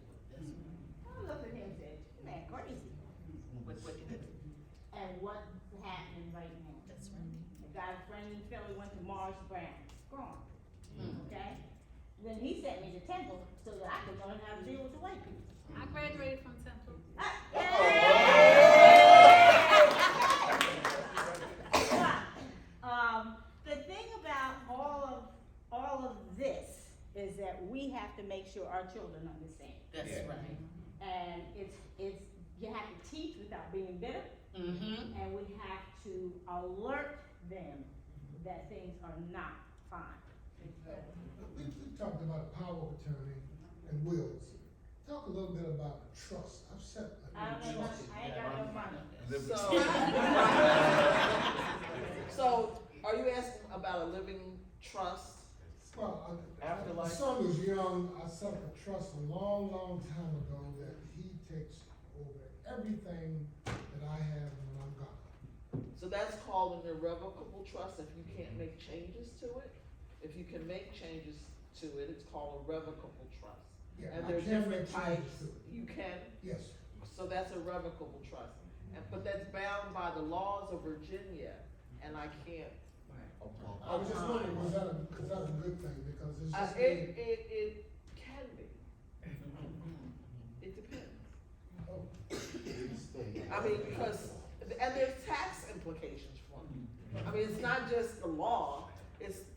I looked at him and said, man, crazy. And what's happening right now? That's right. A guy, friend in Philly, went to Morris Brown, gone, okay? Then he sent me to Temple so that I could learn how to deal with the white people. I graduated from Temple. The thing about all of this is that we have to make sure our children understand. That's right. And it's you have to teach without being bitter, and we have to alert them that things are not fine. We talked about power of attorney and wills. Talk a little bit about trust. I've said I ain't got no money. So, are you asking about a living trust? Well, Afterlife. my son was young. I set up a trust a long, long time ago that he takes over everything that I have when I'm gone. So that's called an irrevocable trust if you can't make changes to it. If you can make changes to it, it's called a revocable trust. Yeah, And I there's can different make changes types. to it. You can, Yes. so that's a revocable trust. But that's bound by the laws of Virginia, and I can't. I was just wondering, is that a good thing? Because it's just. It can be. It depends. I mean, because, and there's tax implications for it. I mean, it's not just the law,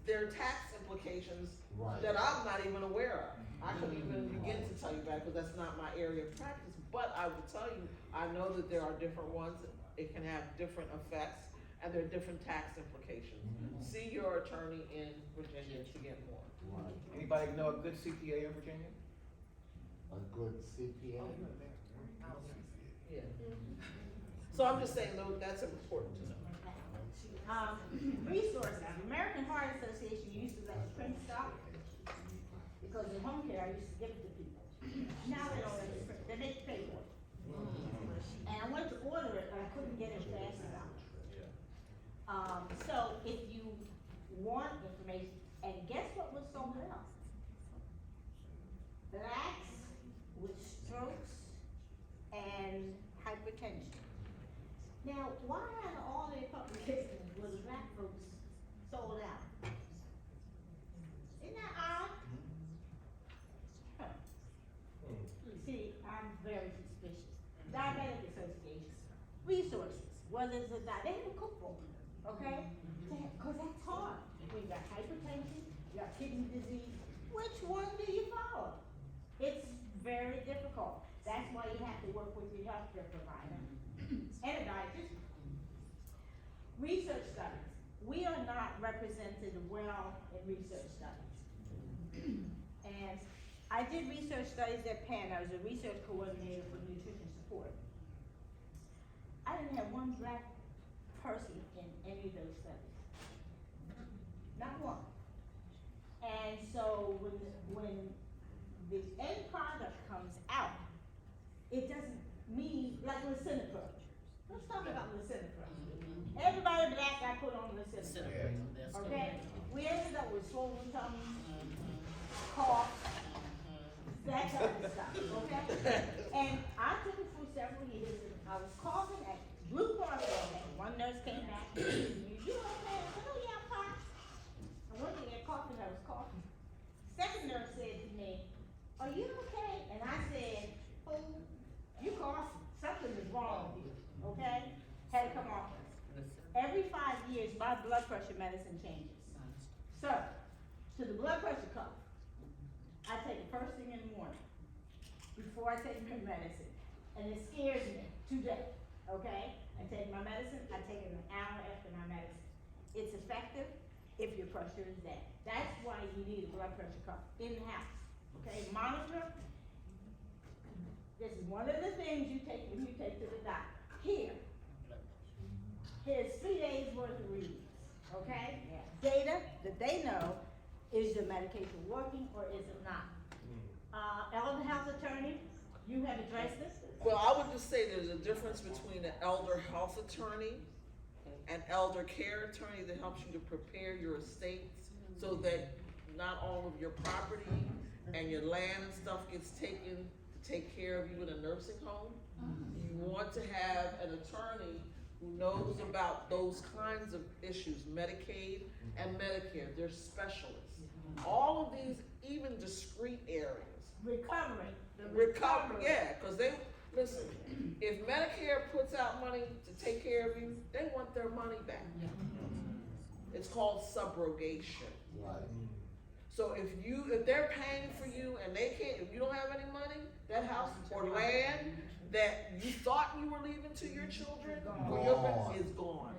there are tax implications that I'm not even aware of. I couldn't even begin to tell you about it, because that's not my area of practice, but I will tell you, I know that there are different ones, it can have different effects. and there are different tax implications. See your attorney in Virginia to get more. Right. Anybody know a good CPA in Virginia? A good CPA. Yeah. So I'm just saying, though, that's important to know. Resources, American Heart Association used to let the print stop, because in home care, I used to give it to people. Now they don't let it print, they make you pay for it. And I went to order it, but I couldn't get it fast enough. So if you want information, and guess what was sold out? Blacks with strokes and hypertension. Now, why out of all their publications was the black folks sold out? Isn't that odd? Huh. See, I'm very suspicious. Diabetic Association, resources, whether it's a they have a cookbook, okay? Because that's hard. When you got hypertension, you got kidney disease, which one do you follow? It's very difficult. That's why you have to work with your healthcare provider and a dietitian. Research studies. We are not represented well in research studies. And I did research studies at Penn. I was a research coordinator for nutrition support. I didn't have one black person in any of those studies. Not one. And so when the end product comes out, it doesn't mean, like lisinopril. Let's talk about lisinopril. Everybody black got put on lisinopril. Okay? We ended up with swollen tummies, cough, that kind of stuff, okay? And I took it for several years, and I was coughing at Blue Cross okay. One nurse came back, you okay? I said, oh yeah, I'm fine. And one day I coughing, I was coughing. Second nurse said to me, are you okay? And I said, oh, you coughing, something is wrong with you, okay? Had to come off. Every 5 years, my blood pressure medicine changes. So, to the blood pressure cuff, I take it first thing in the morning, before I take my medicine. And it scares me to death, okay? I take my medicine, I take it an hour after my medicine. It's effective if your pressure is down. That's why you need a blood pressure cuff in the house, okay? Monitor. This is one of the things you take when you take to the doctor. Here's 3 days worth of readings, okay? Data that they know, is your medication working or is it not? Elder health attorney, you have addressed this? Well, I would just say there's a difference between an elder health attorney and elder care attorney that helps you to prepare your estates so that not all of your property and your land and stuff gets taken to take care of you in a nursing home. You want to have an attorney who knows about those kinds of issues, Medicaid and Medicare. They're specialists. All of these, even discrete areas. Recovery, yeah, because they, listen, if Medicare puts out money to take care of you, they want their money back. It's called subrogation. Right. So if they're paying for you and they can't, if you don't have any money, that house or land that you thought you were leaving to your children, or your is gone.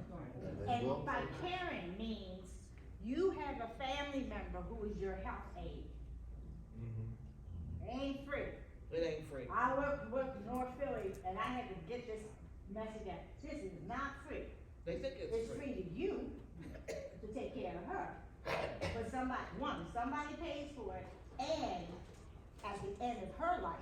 And by caring means you have a family member who is your health aide. It ain't free. It ain't free. I worked in North Philly and I had to get this message out. This is not free. They think It's free to you to take care of her. But somebody pays for it, and at the end of her life,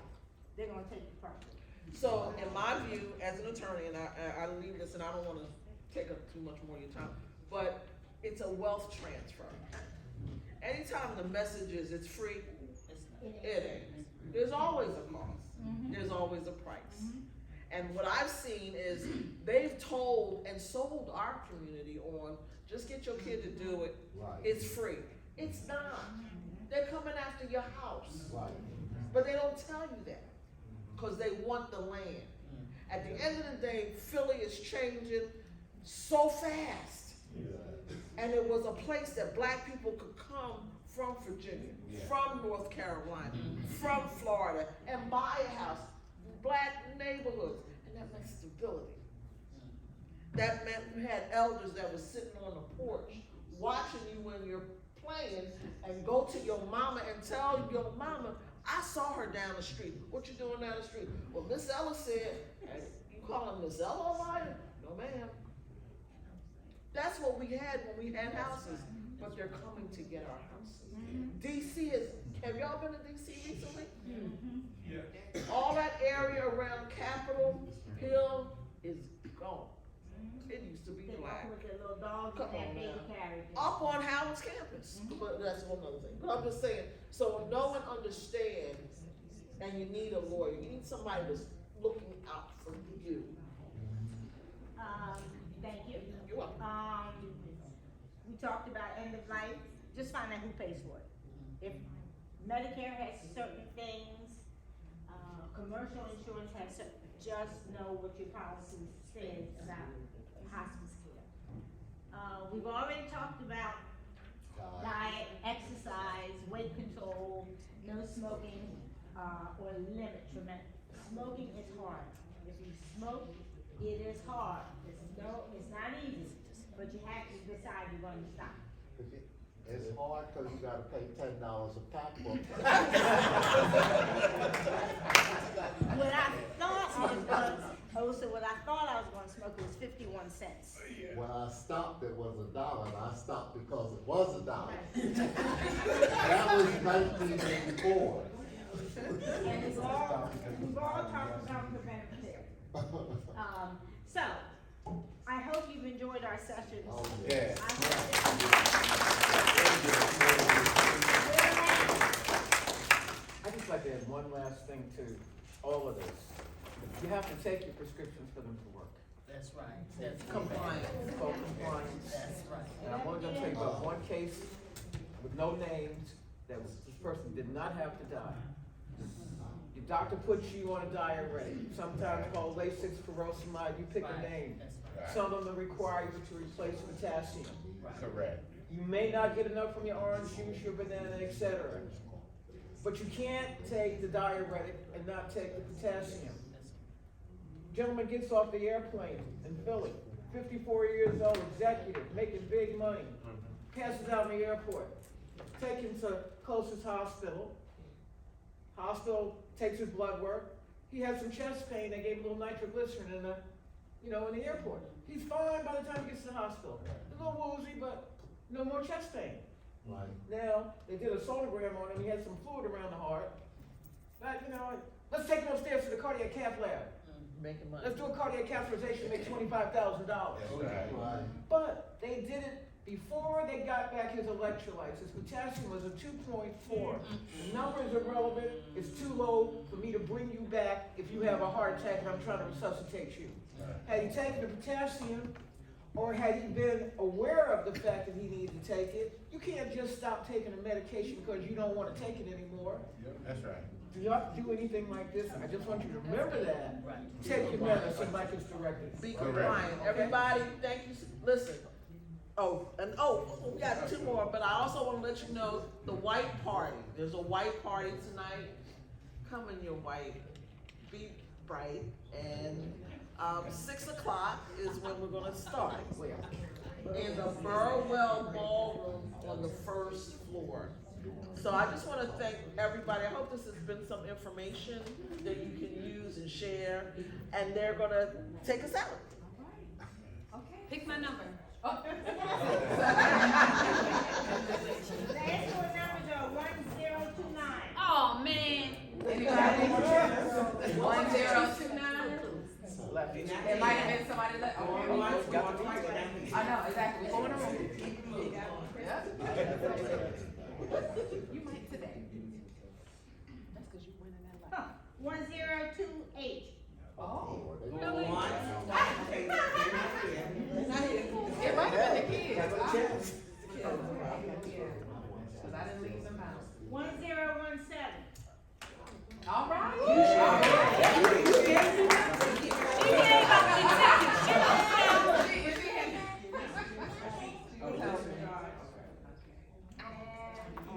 they're gonna take the property. So, in my view, as an attorney, and I leave this, and I don't wanna take up too much more of your time, but it's a wealth transfer. Anytime the message is it's free, it ain't. There's always a cost. There's always a price. And what I've seen is they've told and sold our community on, just get your kid to do it, it's free. It's not. They're coming after your house. Right. But they don't tell you that, because they want the land. At the end of the day, Philly is changing so fast. And it was a place that black people could come from Virginia, from North Carolina, from Florida, and buy a house, black neighborhoods, and that makes stability. that meant you had elders that was sitting on the porch, watching you when you're playing, and go to your mama and tell your mama, I saw her down the street. What you doing down the street? Well, Miss Ella said, hey, you calling Miss Ella a liar? No, ma'am. That's what we had when we had houses, but they're coming to get our houses. DC is, have y'all been to DC recently? Yeah. All that area around Capitol Hill is gone. It used to be They black. walk with their little dogs Come and their on baby now. carriages. Up on Howard's campus, but that's one other thing. But I'm just saying, so if no one understands, and you need a lawyer, you need somebody that's looking out for you. Thank you. You're welcome. We talked about end of life, just find out who pays for it. If Medicare has certain things, commercial insurance has certain, just know what your policy says about hospice care. We've already talked about diet, exercise, weight control, no smoking, or limit tremendous. Smoking is hard. If you smoke, it is hard. It's not easy, but you have to decide you're going to stop. It's hard because you gotta pay $10 a pack for it. What I thought I was gonna smoke, it was 51 cents. When I stopped, it was $1, and I stopped because it was $1. That was 1984. And we've all talked about preventive care. So, I hope you've enjoyed our sessions. Oh, Yeah. I just like to add one last thing to all of this. You have to take your prescriptions for them to work. That's right. That's Compliance. It's called compliance. That's right. And I'm only gonna tell you about one case with no names, that was, this person did not have to die. Your doctor puts you on a diuretic, sometimes called Lasix, furosemide, you pick a name. Some of them require you to replace potassium. Correct. You may not get enough from your orange juice, your banana, etc. But you can't take the diuretic and not take the potassium. Gentleman gets off the airplane in Philly, 54 years old, executive, making big money, passes out in the airport. Take him to closest hospital. Hospital takes his blood work. He had some chest pain. They gave him a little nitroglycerin in the airport. He's fine by the time he gets to the hospital. A little woozy, but no more chest pain. Right. Now, they did a sonogram on him. He had some fluid around the heart. But, let's take him upstairs to the cardiac cath lab. Making money. Let's do a cardiac catheterization, make $25,000. Right. But they did it before they got back his electrolytes. His potassium was a 2.4. The number is irrelevant. It's too low for me to bring you back if you have a heart attack and I'm trying to resuscitate you. Had he taken the potassium, or had he been aware of the fact that he needed to take it, you can't just stop taking the medication because you don't want to take it anymore. That's right. Do not do anything like this. I just want you to remember that. Take your medicine like it's directed. Be compliant. Everybody, thank you. Listen. We got 2 more, but I also want to let you know the white party. There's a white party tonight. Come in your white. Be bright. And 6 o'clock is when we're going to start. In the Burwell Ballroom on the 1st floor. So I just want to thank everybody. I hope this has been some information that you can use and share. And they're going to take us out. Pick my number. The escort numbers are 1029. Oh, man. Anybody? 1029? There might have been somebody that, I know, exactly. What's going on? Yeah. You might today. That's because you went in that life. 1028. Oh. Really? It might have been the kids. Because I didn't leave them out. 1017. All right. She gave up the ticket. She don't And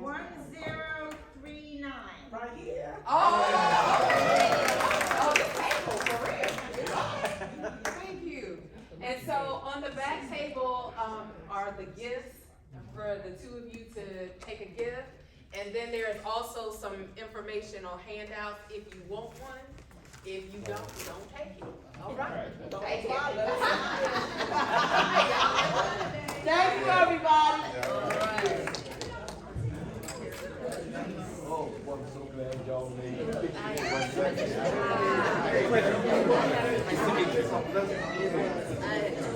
1039. Right here. Oh! the gifts for the two of you to take a gift. And then there is also some information on handouts if you want one. If you don't take it. All right. Don't Take it. swallow it. Thank you, everybody. Oh, boy, I'm so glad y'all made it. Hey,